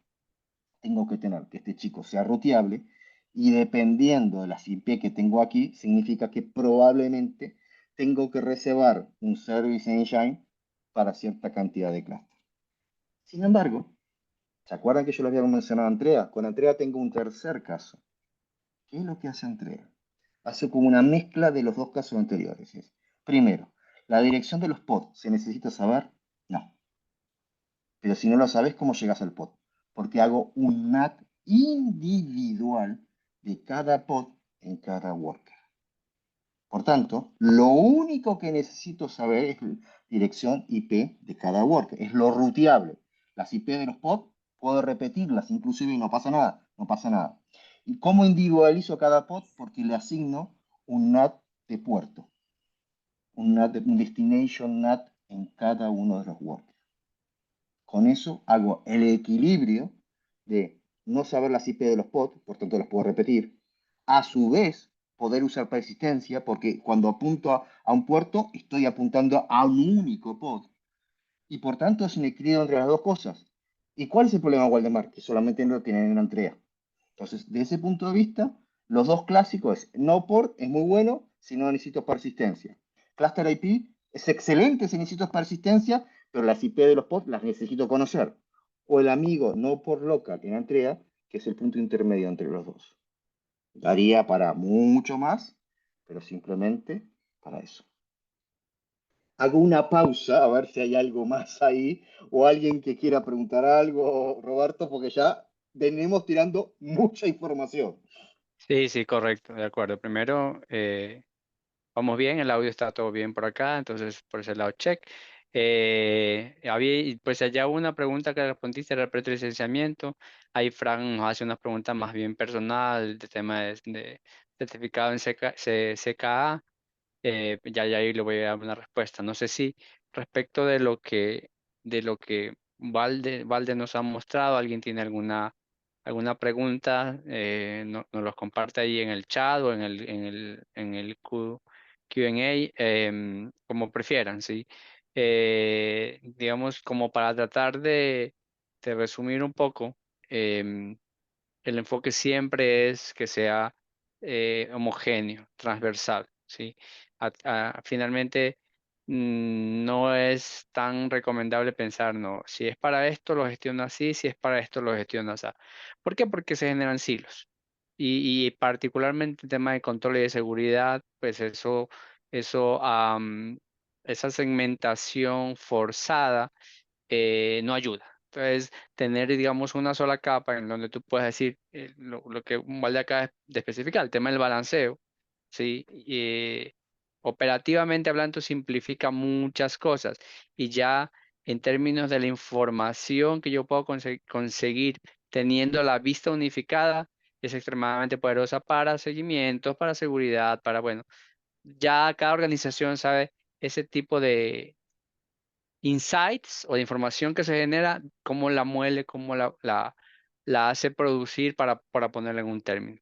tengo que tener que este chico sea ruteable y dependiendo de las IP que tengo aquí, significa que probablemente tengo que reservar un Service Engine para cierta cantidad de clusters. Sin embargo, ¿se acuerdan que yo les había mencionado a Andrea? Con Andrea tengo un tercer caso. ¿Qué es lo que hace Andrea? Hace como una mezcla de los dos casos anteriores. Primero, la dirección de los pods. ¿Se necesita saber? No. Pero si no lo sabes, ¿cómo llegas al pod? Porque hago un NAT individual de cada pod en cada worker. Por tanto, lo único que necesito saber es la dirección IP de cada worker. Es lo ruteable. Las IP de los pods puedo repetirlas, inclusive y no pasa nada. No pasa nada. ¿Y cómo individualizo cada pod? Porque le asigno un NAT de puerto. Un destination NAT en cada uno de los workers. Con eso hago el equilibrio de no saber las IP de los pods, por tanto las puedo repetir. A su vez, poder usar persistencia, porque cuando apunto a un puerto, estoy apuntando a un único pod. Y por tanto es un equilibrio entre las dos cosas. ¿Y cuál es el problema, Waldemar? Que solamente lo tienen en Andrea. Entonces, de ese punto de vista, los dos clásicos es no port es muy bueno si no necesito persistencia. Cluster IP es excelente si necesito persistencia, pero las IP de los pods las necesito conocer. O el amigo no por local en Andrea, que es el punto intermedio entre los dos. Daría para mucho más, pero simplemente para eso. Hago una pausa a ver si hay algo más ahí o alguien que quiera preguntar algo, Roberto, porque ya venimos tirando mucha información. Sí, sí, correcto, de acuerdo. Primero, vamos bien, el audio está todo bien por acá, entonces por ese lado, check. Pues allá una pregunta que respondiste era el licenciamiento. Ahí Fran nos hace una pregunta más bien personal de tema de certificado en CKA. Ya ahí le voy a dar una respuesta. No sé si respecto de lo que Valde nos ha mostrado. ¿Alguien tiene alguna pregunta? Nos los comparte ahí en el chat o en el Q&A, como prefieran, ¿sí? Digamos, como para tratar de resumir un poco. El enfoque siempre es que sea homogéneo, transversal, ¿sí? Finalmente, no es tan recomendable pensar, no, si es para esto lo gestiono así, si es para esto lo gestiono así. ¿Por qué? Porque se generan silos. Y particularmente el tema de control y de seguridad, pues esa segmentación forzada no ayuda. Entonces, tener, digamos, una sola capa en donde tú puedes decir lo que Valde acaba de especificar, el tema del balanceo, ¿sí? Operativamente hablando, simplifica muchas cosas y ya en términos de la información que yo puedo conseguir teniendo la vista unificada, es extremadamente poderosa para seguimientos, para seguridad, bueno, ya cada organización sabe ese tipo de insights o de información que se genera, cómo la muele, cómo la hace producir para ponerla en un término.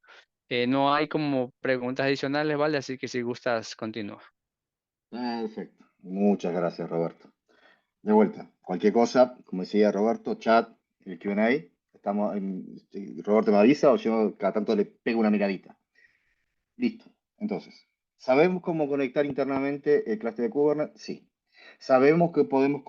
No hay como preguntas adicionales, ¿vale? Así que si gustas, continúa. Perfecto. Muchas gracias, Roberto. De vuelta, cualquier cosa, como decía Roberto, chat, el Q&A, Roberto me avisa o yo cada tanto le pego una miradita. Listo. Entonces, ¿sabemos cómo conectar internamente el clúster de Kubernetes? Sí. Sabemos que podemos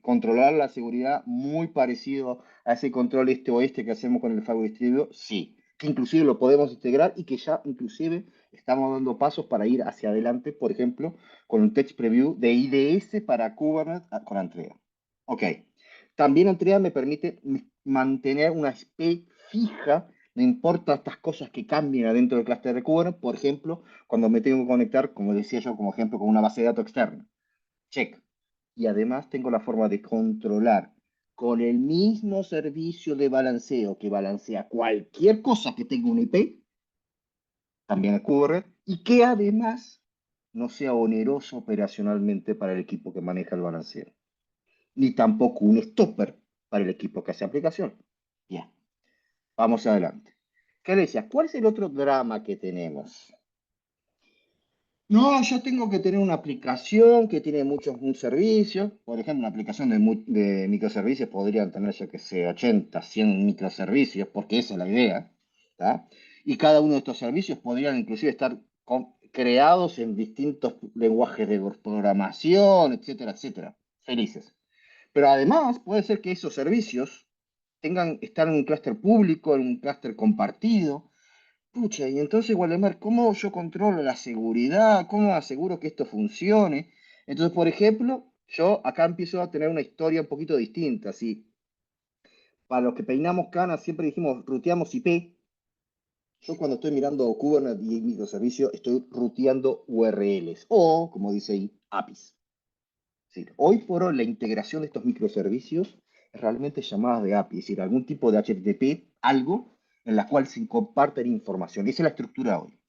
controlar la seguridad muy parecido a ese control este-oeste que hacemos con el firewall distribuido. Sí. Que inclusive lo podemos integrar y que ya inclusive estamos dando pasos para ir hacia adelante, por ejemplo, con un test preview de IDS para Kubernetes con Antrea. Ok. También Antrea me permite mantener una SP fija, no importa estas cosas que cambien adentro del clúster de Kubernetes, por ejemplo, cuando me tengo que conectar, como decía yo, como ejemplo, con una base de datos externa. Check. Y además tengo la forma de controlar con el mismo servicio de balanceo que balancea cualquier cosa que tenga un IP, también ocurre, y que además no sea oneroso operacionalmente para el equipo que maneja el balanceo, ni tampoco un stopper para el equipo que hace aplicación. Bien, vamos adelante. ¿Qué le decía? ¿Cuál es el otro drama que tenemos? No, yo tengo que tener una aplicación que tiene muchos servicios. Por ejemplo, una aplicación de microservicios podrían tener, yo que sé, 80, 100 microservicios, porque esa es la idea. ¿Tá? Y cada uno de estos servicios podrían inclusive estar creados en distintos lenguajes de programación, etcétera, etcétera. Felices. Pero además puede ser que esos servicios estar en un clúster público, en un clúster compartido. Pucha, y entonces, Waldemar, ¿cómo yo controlo la seguridad? ¿Cómo aseguro que esto funcione? Entonces, por ejemplo, yo acá empiezo a tener una historia un poquito distinta. ¿Sí? Para los que peinamos canas, siempre dijimos ruteamos IP. Yo cuando estoy mirando Kubernetes y microservicio, estoy ruteando URLs o, como dice ahí, APIs. Sí, hoy por hoy la integración de estos microservicios es realmente llamadas de API, es decir, algún tipo de HTTP, algo en la cual se comparten información. Esa es la estructura hoy.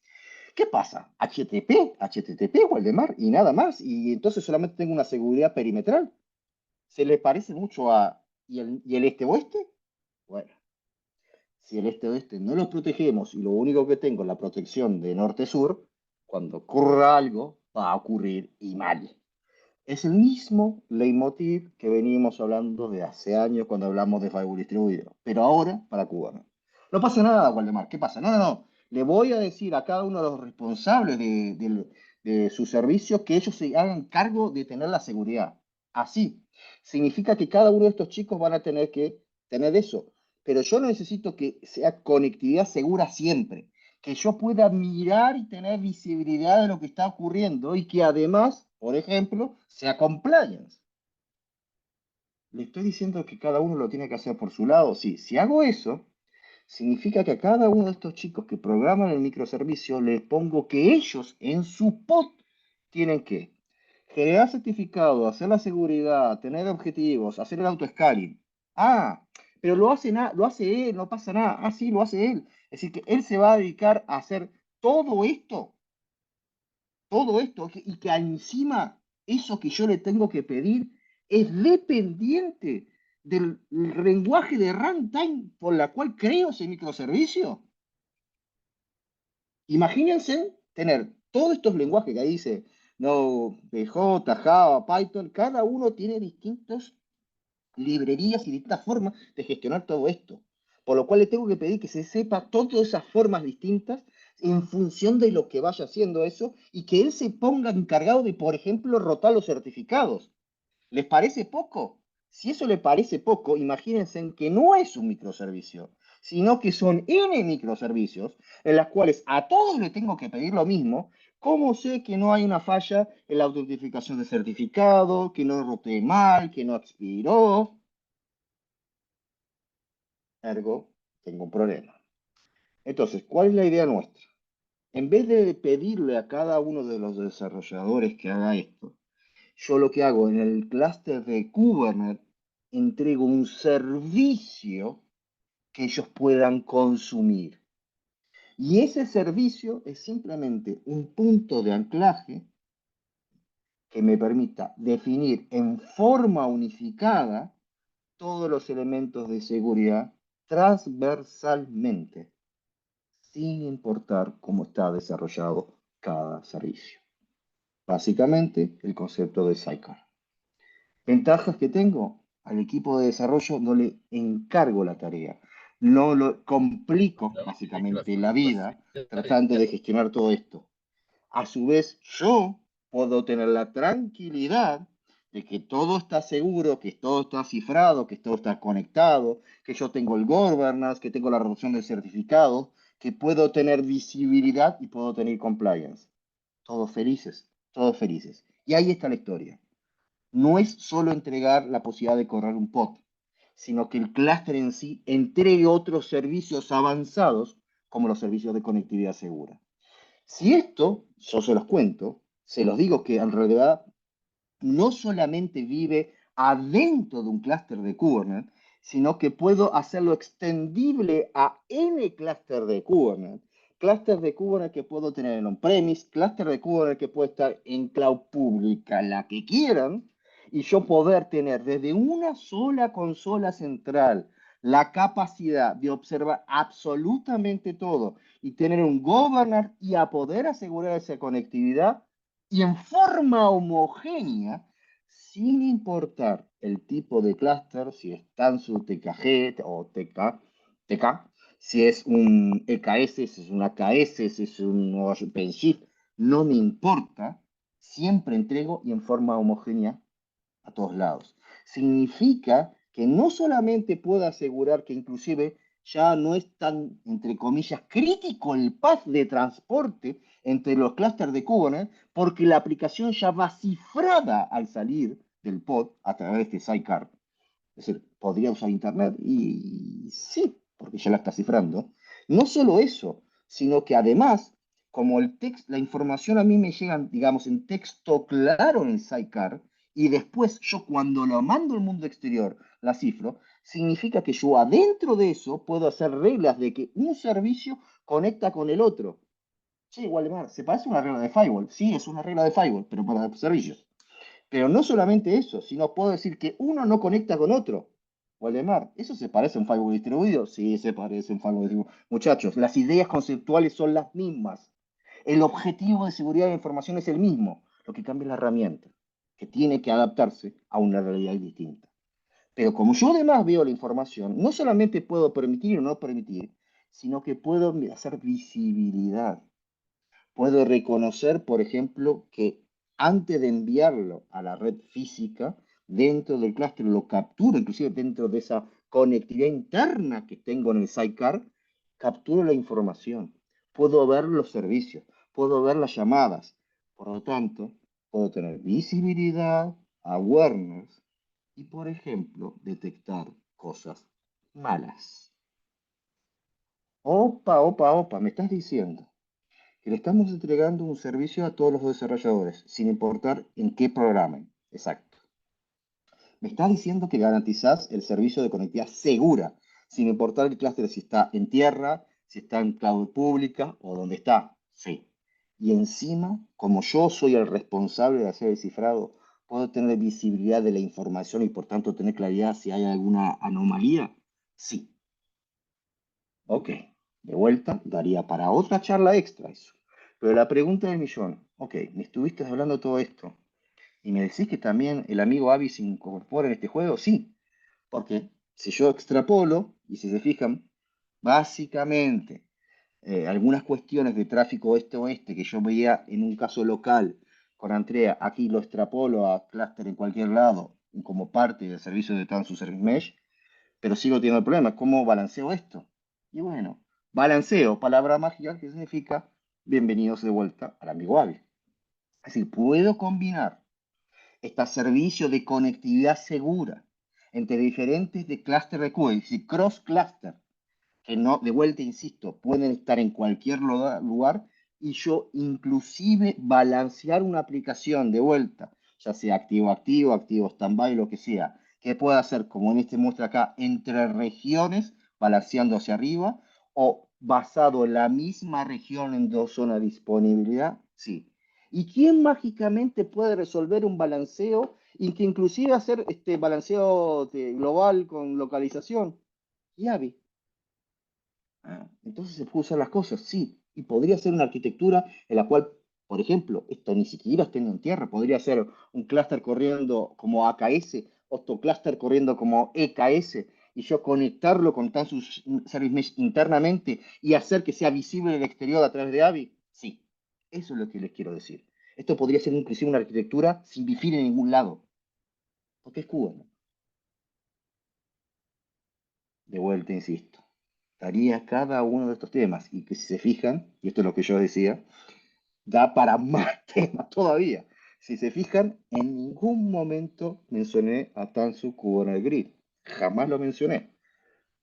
¿Qué pasa? HTTP, Waldemar, y nada más. Y entonces solamente tengo una seguridad perimetral. ¿Se le parece mucho a... ¿Y el este-oeste? Bueno, si el este-oeste no los protegemos y lo único que tengo es la protección de norte-sur, cuando ocurra algo, va a ocurrir y mal. Es el mismo leitmotiv que venimos hablando de hace años cuando hablamos de firewall distribuido, pero ahora para Cuba. No pasa nada, Waldemar. ¿Qué pasa? No, no, no. Le voy a decir a cada uno de los responsables de sus servicios que ellos se hagan cargo de tener la seguridad. Así. Significa que cada uno de estos chicos van a tener que tener eso. Pero yo no necesito que sea conectividad segura siempre. Que yo pueda mirar y tener visibilidad de lo que está ocurriendo y que además, por ejemplo, sea compliance. Le estoy diciendo que cada uno lo tiene que hacer por su lado. Sí, si hago eso, significa que a cada uno de estos chicos que programan el microservicio les pongo que ellos en su pod tienen que generar certificado, hacer la seguridad, tener objetivos, hacer el auto-scaling. Ah, pero lo hace él, no pasa nada. Ah, sí, lo hace él. Es decir, que él se va a dedicar a hacer todo esto, y que encima eso que yo le tengo que pedir es dependiente del lenguaje de runtime por la cual creo ese microservicio. Imagínense tener todos estos lenguajes que ahí dice, no, PJ, Java, Python, cada uno tiene distintas librerías y distintas formas de gestionar todo esto. Por lo cual le tengo que pedir que se sepa todas esas formas distintas en función de lo que vaya haciendo eso y que él se ponga encargado de, por ejemplo, rotar los certificados. ¿Les parece poco? Si eso le parece poco, imagínense en que no es un microservicio, sino que son N microservicios en las cuales a todos les tengo que pedir lo mismo. ¿Cómo sé que no hay una falla en la autentificación de certificado, que no roté mal, que no expiró? Ergo, tengo un problema. Entonces, ¿cuál es la idea nuestra? En vez de pedirle a cada uno de los desarrolladores que haga esto, yo lo que hago en el clúster de Kubernetes, entrego un servicio que ellos puedan consumir. Y ese servicio es simplemente un punto de anclaje que me permita definir en forma unificada todos los elementos de seguridad transversalmente, sin importar cómo está desarrollado cada servicio. Básicamente, el concepto de Sidecar. Ventajas que tengo, al equipo de desarrollo no le encargo la tarea, no lo complico básicamente la vida tratando de gestionar todo esto. A su vez, yo puedo tener la tranquilidad de que todo está seguro, que todo está cifrado, que todo está conectado, que yo tengo el governance, que tengo la reducción de certificados, que puedo tener visibilidad y puedo tener compliance. Todos felices, todos felices. Y ahí está la historia. No es solo entregar la posibilidad de correr un pod, sino que el clúster en sí entregue otros servicios avanzados como los servicios de conectividad segura. Si esto, yo se los cuento, se los digo que en realidad no solamente vive adentro de un clúster de Kubernetes, sino que puedo hacerlo extendible a N clúster de Kubernetes. Clúster de Kubernetes que puedo tener en on-premise, clúster de Kubernetes que puede estar en cloud pública, la que quieran, y yo poder tener desde una sola consola central la capacidad de observar absolutamente todo y tener un governor y a poder asegurar esa conectividad y en forma homogénea, sin importar el tipo de clúster, si es Tanzu, TKG o TK, si es un EKS, si es un AKS, si es un OpenShift, no me importa, siempre entrego y en forma homogénea a todos lados. Significa que no solamente puedo asegurar que inclusive ya no es tan, entre comillas, crítico el path de transporte entre los clústeres de Kubernetes, porque la aplicación ya va cifrada al salir del pod a través de este sidecar. Es decir, podría usar Internet y sí, porque ya la está cifrando. No solo eso, sino que además, como el texto, la información a mí me llega, digamos, en texto claro en el sidecar, y después yo cuando lo mando al mundo exterior la cifro, significa que yo adentro de eso puedo hacer reglas de que un servicio conecta con el otro. Sí, Waldemar, ¿se parece a una regla de firewall? Sí, es una regla de firewall, pero para servicios. Pero no solamente eso, sino puedo decir que uno no conecta con otro. Waldemar, ¿eso se parece a un firewall distribuido? Sí, se parece a un firewall distribuido. Muchachos, las ideas conceptuales son las mismas. El objetivo de seguridad de la información es el mismo. Lo que cambia es la herramienta, que tiene que adaptarse a una realidad distinta. Pero como yo además veo la información, no solamente puedo permitir o no permitir, sino que puedo hacer visibilidad. Puedo reconocer, por ejemplo, que antes de enviarlo a la red física, dentro del clúster lo capturo, inclusive dentro de esa conectividad interna que tengo en el sidecar, capturo la información. Puedo ver los servicios, puedo ver las llamadas. Por lo tanto, puedo tener visibilidad, awareness y, por ejemplo, detectar cosas malas. Opa, opa, opa, me estás diciendo que le estamos entregando un servicio a todos los desarrolladores, sin importar en qué programen. Exacto. Me estás diciendo que garantizás el servicio de conectividad segura, sin importar el clúster si está en tierra, si está en cloud pública o donde está. Sí. Y encima, como yo soy el responsable de hacer el cifrado, ¿Puedo tener visibilidad de la información y por tanto tener claridad si hay alguna anomalía? Sí. Ok. De vuelta, daría para otra charla extra eso. Pero la pregunta del millón, ok, me estuviste hablando de todo esto y me decís que también el amigo Avi se incorpora en este juego. Sí, porque si yo extrapolo, y si se fijan, básicamente algunas cuestiones de tráfico oeste-oeste que yo veía en un caso local con Andrea, aquí lo extrapolo a Cluster en cualquier lado como parte del servicio de Tanzu Service Mesh, pero sigo teniendo el problema, ¿cómo balanceo esto? Y bueno, balanceo, palabra mágica que significa bienvenidos de vuelta al amigo Avi. Es decir, puedo combinar este servicio de conectividad segura entre diferentes de clúster de Q, es decir, cross cluster, que no, de vuelta, insisto, pueden estar en cualquier lugar y yo inclusive balancear una aplicación de vuelta, ya sea activo-activo, activo stand-by, lo que sea, que pueda hacer, como en este muestra acá, entre regiones, balanceando hacia arriba, o basado en la misma región en dos zonas de disponibilidad, sí. ¿Y quién mágicamente puede resolver un balanceo y que inclusive hacer este balanceo global con localización? Yavi. Entonces se puede usar las cosas, sí, y podría ser una arquitectura en la cual, por ejemplo, esto ni siquiera estando en tierra, podría ser un clúster corriendo como AKS, otro clúster corriendo como EKS, y yo conectarlo con Tansus Service Mesh internamente y hacer que sea visible el exterior a través de AVI. Sí, eso es lo que les quiero decir. Esto podría ser inclusive una arquitectura sin bifir en ningún lado, porque es Cuba, ¿no? De vuelta, insisto, estaría cada uno de estos temas y que si se fijan, y esto es lo que yo decía, da para más temas todavía. Si se fijan, en ningún momento mencioné a Tanzu Kubernetes Grid. Jamás lo mencioné.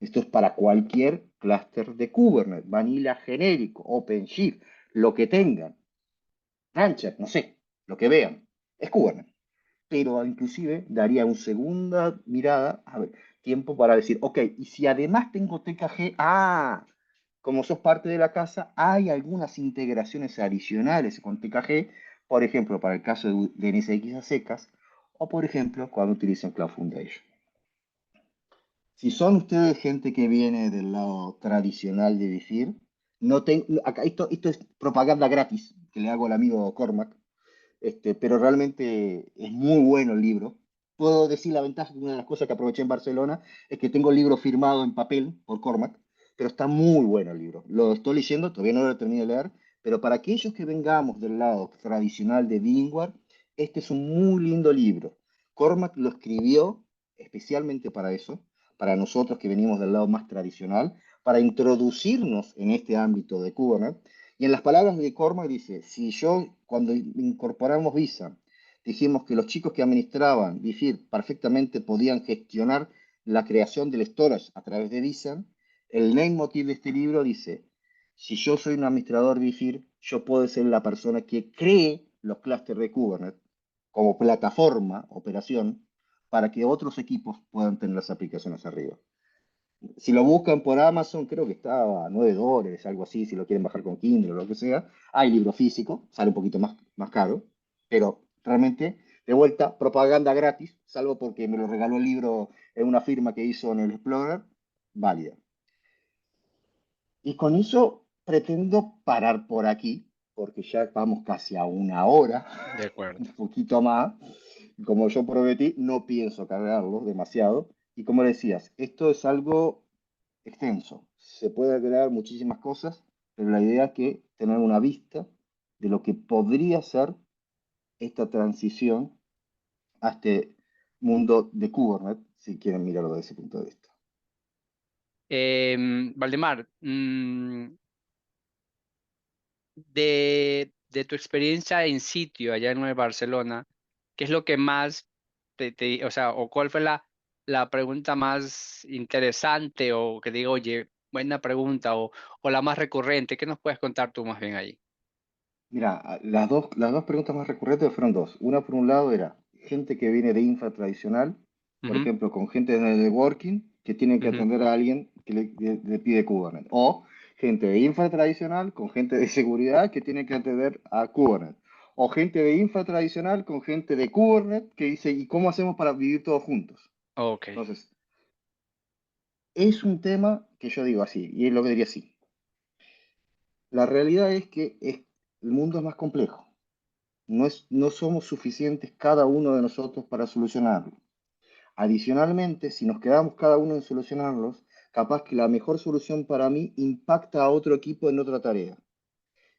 Esto es para cualquier clúster de Kubernetes, vanilla genérico, OpenShift, lo que tengan, Rancher, no sé, lo que vean. Es Kubernetes. Pero inclusive daría una segunda mirada, a ver, tiempo para decir, ok, y si además tengo TKG, como sos parte de la casa, hay algunas integraciones adicionales con TKG, por ejemplo, para el caso de NSX a secas, o por ejemplo, cuando utilizan Cloud Foundation. Si son ustedes gente que viene del lado tradicional de decir, no acá esto es propaganda gratis que le hago al amigo Cormac, pero realmente es muy bueno el libro. Puedo decir la ventaja que una de las cosas que aproveché en Barcelona es que tengo el libro firmado en papel por Cormac, pero está muy bueno el libro. Lo estoy leyendo, todavía no lo terminé de leer, pero para aquellos que vengamos del lado tradicional de VMware, este es un muy lindo libro. Cormac lo escribió especialmente para eso, para nosotros que venimos del lado más tradicional, para introducirnos en este ámbito de Kubernetes. Y en las palabras de Cormac dice, si yo cuando incorporamos Visa, dijimos que los chicos que administraban Bifir perfectamente podían gestionar la creación del storage a través de Visa, el leitmotiv de este libro dice, si yo soy un administrador Bifir, yo puedo ser la persona que cree los clústeres de Kubernetes como plataforma, operación, para que otros equipos puedan tener las aplicaciones arriba. Si lo buscan por Amazon, creo que está a $9, algo así, si lo quieren bajar con Kindle o lo que sea. Hay libro físico, sale un poquito más caro, pero realmente, de vuelta, propaganda gratis, salvo porque me lo regaló el libro en una firma que hizo en el Explorer, válida. Y con eso pretendo parar por aquí, porque ya vamos casi a una hora, De un acuerdo. poquito más. Como yo prometí, no pienso cargarlo demasiado. Y como decías, esto es algo extenso. Se puede agregar muchísimas cosas, pero la idea es que tener una vista de lo que podría ser esta transición a este mundo de Kubernetes, si quieren mirarlo desde ese punto de vista. Valdemar, de tu experiencia en sitio allá en Nueva Barcelona, ¿qué es lo que más o sea, o cuál fue la pregunta más interesante o que digo, oye, buena pregunta o la más recurrente? ¿Qué nos puedes contar tú más bien ahí? Mira, las dos preguntas más recurrentes fueron dos. Una, por un lado, era gente que viene de infra tradicional, por Ujú, ejemplo, con gente de networking que tienen que ujú. atender a alguien que le pide Kubernetes. O gente de infra tradicional con gente de seguridad que tiene que atender a Kubernetes. O gente de infra tradicional con gente de Kubernetes que dice, ¿y cómo hacemos para vivir todos juntos? Ok, Entonces, es un tema que yo digo así, y es lo que diría así. La realidad es que el mundo es más complejo. No somos suficientes cada uno de nosotros para solucionarlo. Adicionalmente, si nos quedamos cada uno en solucionarlos, capaz que la mejor solución para mí impacta a otro equipo en otra tarea.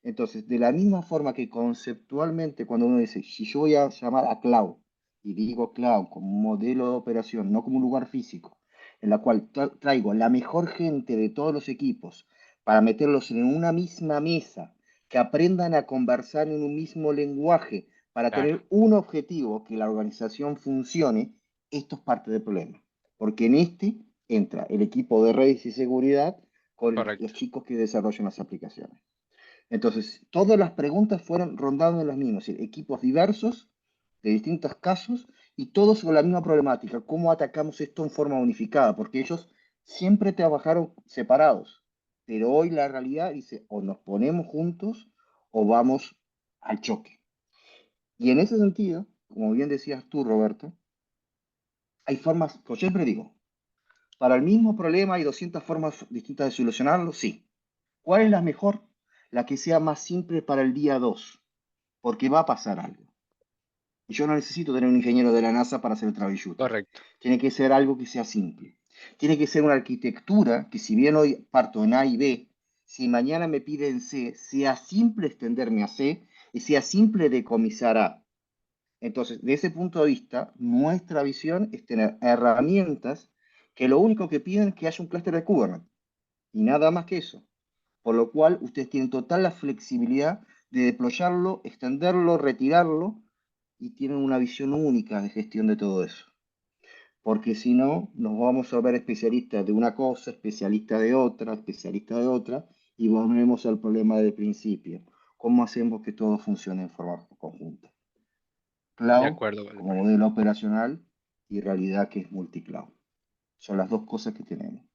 Entonces, de la misma forma que conceptualmente, cuando uno dice, si yo voy a llamar a cloud, y digo cloud como un modelo de operación, no como un lugar físico, en la cual traigo la mejor gente de todos los equipos para meterlos en una misma mesa, que aprendan a conversar en un mismo lenguaje, para claro, tener un objetivo, que la organización funcione, esto es parte del problema. Porque en este entra el equipo de redes y seguridad con los correcto. chicos que desarrollan las aplicaciones. Entonces, todas las preguntas fueron rondando en las mismas, es decir, equipos diversos, de distintos casos, y todos con la misma problemática, cómo atacamos esto en forma unificada, porque ellos siempre trabajaron separados, pero hoy la realidad dice, o nos ponemos juntos o vamos al choque. Y en ese sentido, como bien decías tú, Roberto, hay formas, como siempre digo, para el mismo problema hay 200 formas distintas de solucionarlo, sí. ¿Cuál es la mejor? La que sea más simple para el día 2, porque va a pasar algo. Y yo no necesito tener un ingeniero de la NASA para hacer el troubleshooting. Correcto. Tiene que ser algo que sea simple. Tiene que ser una arquitectura que, si bien hoy parto en A y B, si mañana me piden C, sea simple extenderme a C y sea simple decomisar A. Entonces, de ese punto de vista, nuestra visión es tener herramientas que lo único que piden es que haya un clúster de Kubernetes y nada más que eso. Por lo cual, ustedes tienen total la flexibilidad de deployarlo, extenderlo, retirarlo, y tienen una visión única de gestión de todo eso. Porque si no, nos vamos a ver especialistas de una cosa, especialistas de otra, y volvemos al problema del principio. ¿Cómo hacemos que todo funcione en forma conjunta? De Cloud acuerdo, como Valdemar. modelo operacional y realidad que es multicloud. Son las dos cosas que tenemos.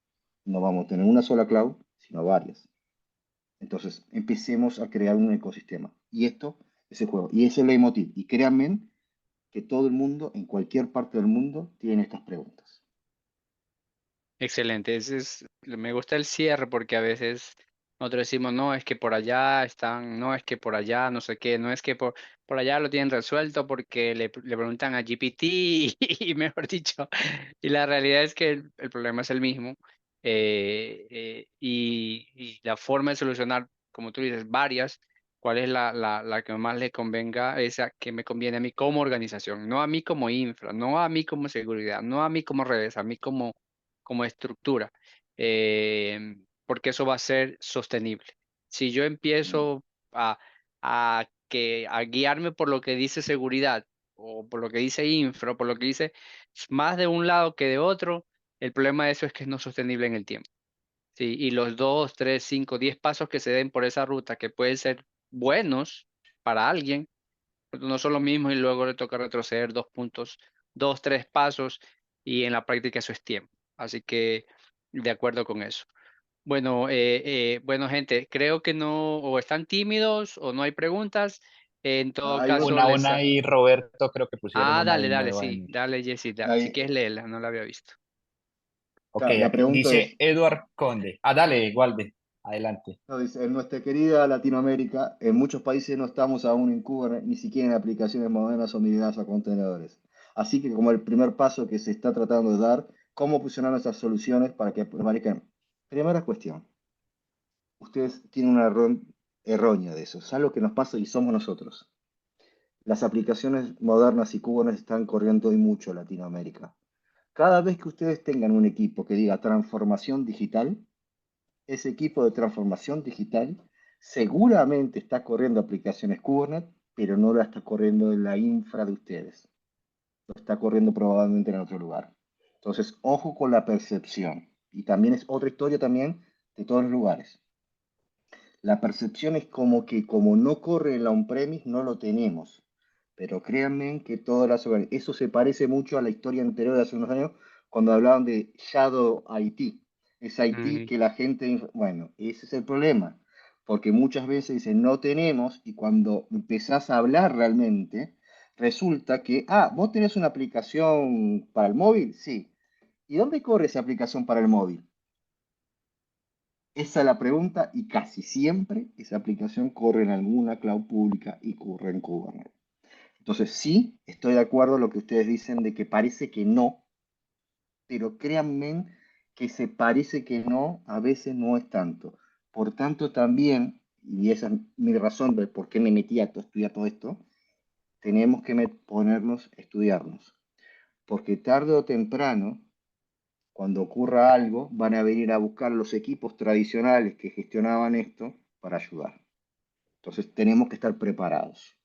No vamos a tener una sola cloud, sino varias. Entonces, empecemos a crear un ecosistema. Y esto es el juego. Y ese es el leitmotiv. Y créanme que todo el mundo, en cualquier parte del mundo, tiene estas preguntas. Excelente. Me gusta el cierre porque a veces nosotros decimos, no, es que por allá están, no, es que por allá, no sé qué, no es que por allá lo tienen resuelto porque le preguntan a GPT y, mejor dicho, y la realidad es que el problema es el mismo. Y la forma de solucionar, como tú dices, varias. ¿Cuál es la que más le convenga? Esa que me conviene a mí como organización, no a mí como infra, no a mí como seguridad, no a mí como redes, a mí como estructura, porque eso va a ser sostenible. Si yo empiezo a, a guiarme por lo que dice seguridad o por lo que dice infra, o por lo que dice más de un lado que de otro, el problema de eso es que es no sostenible en el tiempo. Sí, y los 2, 3, 5, 10 pasos que se den por esa ruta, que pueden ser buenos para alguien, pero no son lo mismo y luego le toca retroceder 2 puntos, 2, 3 pasos y en la práctica eso es tiempo. Así que de acuerdo con eso. Bueno, bueno, gente, creo que no, o están tímidos o no hay preguntas. En todo Hay caso, Una y Roberto creo que pusieron Ah, una dale, ahí dale, nueva sí, en... dale, Jessica. Si hay- quieres leerla, no la había visto. Ok, la aquí pregunta dice es, Edward Conde. Ah, dale, Walde, adelante. no, dice, en nuestra querida Latinoamérica, en muchos países no estamos aún en Kubernetes, ni siquiera en aplicaciones modernas o migradas a contenedores. Así que, como el primer paso que se está tratando de dar, ¿cómo funcionan nuestras soluciones para que prevalezcan? Primera cuestión, ustedes tienen una errónea de eso. Es algo que nos pasa y somos nosotros. Las aplicaciones modernas y Kubernetes están corriendo hoy mucho en Latinoamérica. Cada vez que ustedes tengan un equipo que diga transformación digital, ese equipo de transformación digital seguramente está corriendo aplicaciones Kubernetes, pero no la está corriendo en la infra de ustedes. Lo está corriendo probablemente en otro lugar. Entonces, ojo con la percepción. Y también es otra historia también de todos los lugares. La percepción es como que como no corre en la on-premise, no lo tenemos. Pero créanme que todas las eso se parece mucho a la historia anterior de hace unos años, cuando hablaban de Shadow IT. Es IT Mm, que la gente... Bueno, ese es el problema. porque muchas veces dicen no tenemos y cuando empezás a hablar realmente, resulta que, vos tenés una aplicación para el móvil, sí. ¿Y dónde corre esa aplicación para el móvil? Esa es la pregunta y casi siempre esa aplicación corre en alguna cloud pública y corre en Kubernetes. Entonces sí, estoy de acuerdo en lo que ustedes dicen de que parece que no, pero créanme que se parece que no, a veces no es tanto. Por tanto, también, y esa es mi razón de por qué me metí a estudiar todo esto, tenemos que ponernos a estudiarnos. Porque tarde o temprano, cuando ocurra algo, van a venir a buscar los equipos tradicionales que gestionaban esto para ayudar. Entonces, tenemos que estar preparados.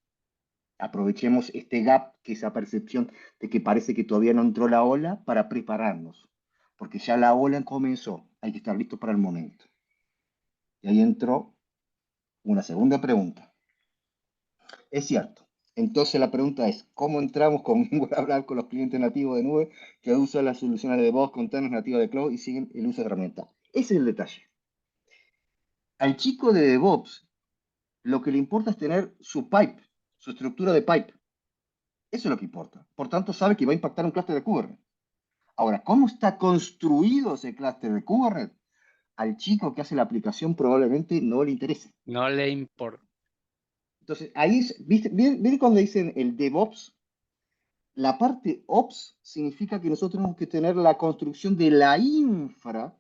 Aprovechemos este gap, que esa percepción de que parece que todavía no entró la ola, para prepararnos, porque ya la ola comenzó, hay que estar listos para el momento. Y ahí entró una segunda pregunta. Es cierto. Entonces la pregunta es, ¿cómo entramos con hablar con los clientes nativos de nube que usan las soluciones de DevOps, containers nativos de cloud y siguen el uso de herramientas? Ese es el detalle. Al chico de DevOps, lo que le importa es tener su pipe, su estructura de pipe. Eso es lo que importa. Por tanto, sabe que va a impactar un clúster de Kubernetes. Ahora, ¿cómo está construido ese clúster de Kubernetes? Al chico que hace la aplicación probablemente no le interese. No le importa. Entonces, ahí, ¿viste? ¿Ven cuando dicen el DevOps? La parte Ops significa que nosotros tenemos que tener la construcción de la infra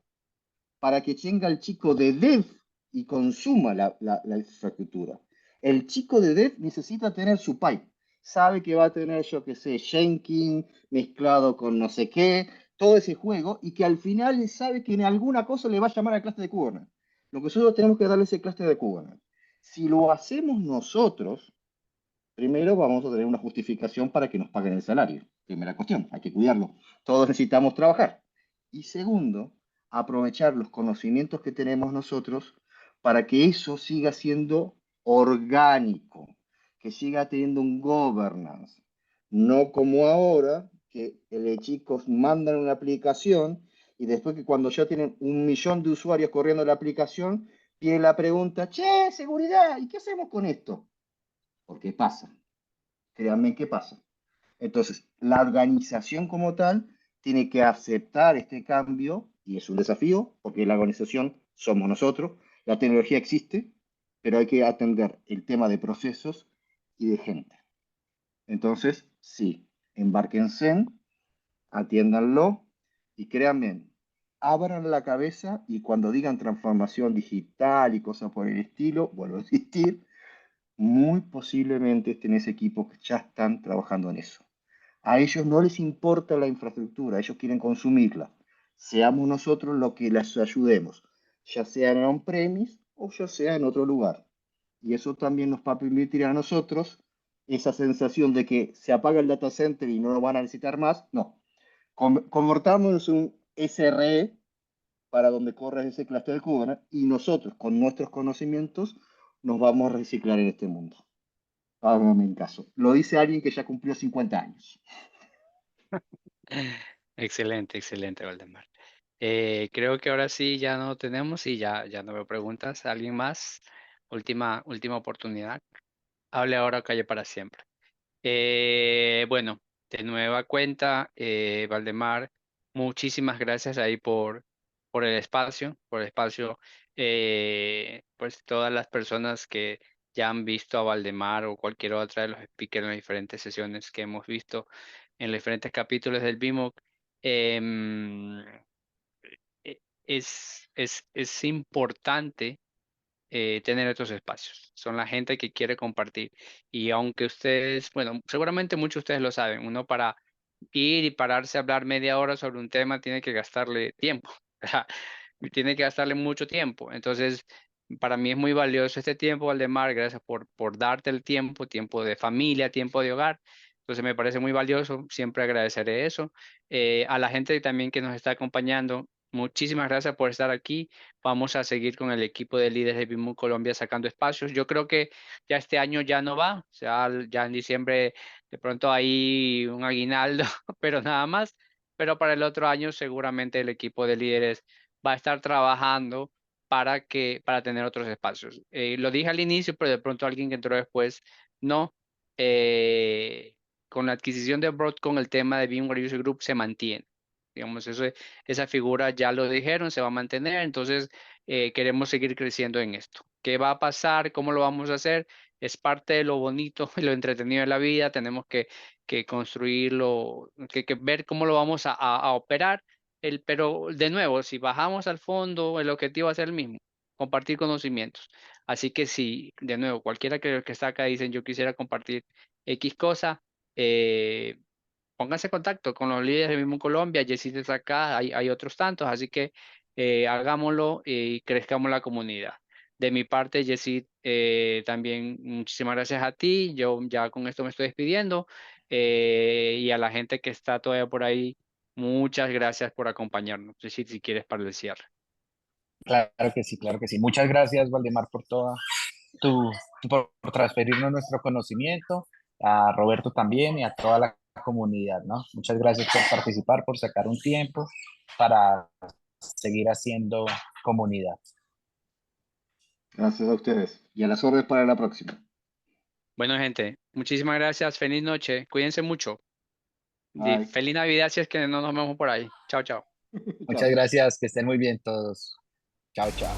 para que tenga el chico de Dev y consuma la infraestructura. El chico de Dev necesita tener su pipe. Sabe que va a tener, yo qué sé, Jenkins mezclado con no sé qué, todo ese juego, y que al final sabe que en alguna cosa le va a llamar al cluster de Kubernetes. Lo que nosotros tenemos que darle ese cluster de Kubernetes. Si lo hacemos nosotros, primero vamos a tener una justificación para que nos paguen el salario. Primera cuestión, hay que cuidarlo. Todos necesitamos trabajar. Y segundo, aprovechar los conocimientos que tenemos nosotros para que eso siga siendo orgánico, que siga teniendo un governance. No como ahora, que los chicos mandan una aplicación y después que cuando ya tienen 1 millón de usuarios corriendo la aplicación, viene la pregunta, che, seguridad, ¿y qué hacemos con esto? Porque pasa, créanme que pasa. Entonces, la organización como tal tiene que aceptar este cambio y es un desafío porque la organización somos nosotros, la tecnología existe, pero hay que atender el tema de procesos y de gente. Entonces, sí, embárquense, atiéndanlo y créanme, abran la cabeza y cuando digan transformación digital y cosas por el estilo, vuelvo a insistir, muy posiblemente estén ese equipo que ya están trabajando en eso. A ellos no les importa la infraestructura, ellos quieren consumirla. Seamos nosotros los que les ayudemos, ya sea en on-premise o ya sea en otro lugar. Y eso también nos va a permitir a nosotros esa sensación de que se apaga el data center y no lo van a necesitar más. No, convertamos un SRE para donde corre ese clúster de Kubernetes y nosotros con nuestros conocimientos nos vamos a reciclar en este mundo. Hágame en caso. Lo dice alguien que ya cumplió 50 años. Excelente, excelente, Valdemar. Creo que ahora sí ya no tenemos y ya no veo preguntas. ¿Alguien más? Última oportunidad. Hable ahora o calle para siempre. Bueno, de nueva cuenta, Valdemar, muchísimas gracias ahí por el espacio, pues todas las personas que ya han visto a Valdemar o cualquier otra de los speakers en las diferentes sesiones que hemos visto en los diferentes capítulos del BIMOC, em, es importante tener estos espacios. Son la gente que quiere compartir. Y aunque ustedes, bueno, seguramente muchos de ustedes lo saben, uno para ir y pararse a hablar media hora sobre un tema tiene que gastarle tiempo. Tiene que gastarle mucho tiempo. Entonces, para mí es muy valioso este tiempo, Valdemar. Gracias por darte el tiempo, tiempo de familia, tiempo de hogar. Entonces, me parece muy valioso. Siempre agradeceré eso. A la gente también que nos está acompañando, muchísimas gracias por estar aquí. Vamos a seguir con el equipo de líderes de BIMU Colombia sacando espacios. Yo creo que ya este año ya no va, o sea, ya en diciembre de pronto hay un aguinaldo, pero nada más. Pero para el otro año seguramente el equipo de líderes va a estar trabajando para tener otros espacios. Lo dije al inicio, pero de pronto alguien que entró después, no. Con la adquisición de Broadcom, el tema de VMware User Group se mantiene. Digamos, esa figura ya lo dijeron, se va a mantener, entonces queremos seguir creciendo en esto. ¿Qué va a pasar? ¿Cómo lo vamos a hacer? Es parte de lo bonito y lo entretenido de la vida. Tenemos que construirlo, que ver cómo lo vamos a operar. Pero de nuevo, si bajamos al fondo, el objetivo va a ser el mismo, compartir conocimientos. Así que si, de nuevo, cualquiera que está acá dicen yo quisiera compartir X cosa, pónganse en contacto con los líderes de mismo Colombia. Jessy está acá, hay otros tantos, así que hagámoslo y crezcamos la comunidad. De mi parte, Jessy, también muchísimas gracias a ti. Yo ya con esto me estoy despidiendo. Y a la gente que está todavía por ahí, muchas gracias por acompañarnos. Jessy, si quieres para el cierre. Claro que sí, claro que sí. Muchas gracias, Waldemar, por toda tu, por transferirnos nuestro conocimiento, a Roberto también y a toda la comunidad, ¿no? Muchas gracias por participar, por sacar un tiempo para seguir haciendo comunidad. Gracias a ustedes. Y a las órdenes para la próxima. Bueno, gente, muchísimas gracias. Feliz noche. Cuídense mucho. Bye. Feliz Navidad si es que no nos vemos por ahí. Chao, chao. Muchas gracias, que estén muy bien todos. Chao, chao.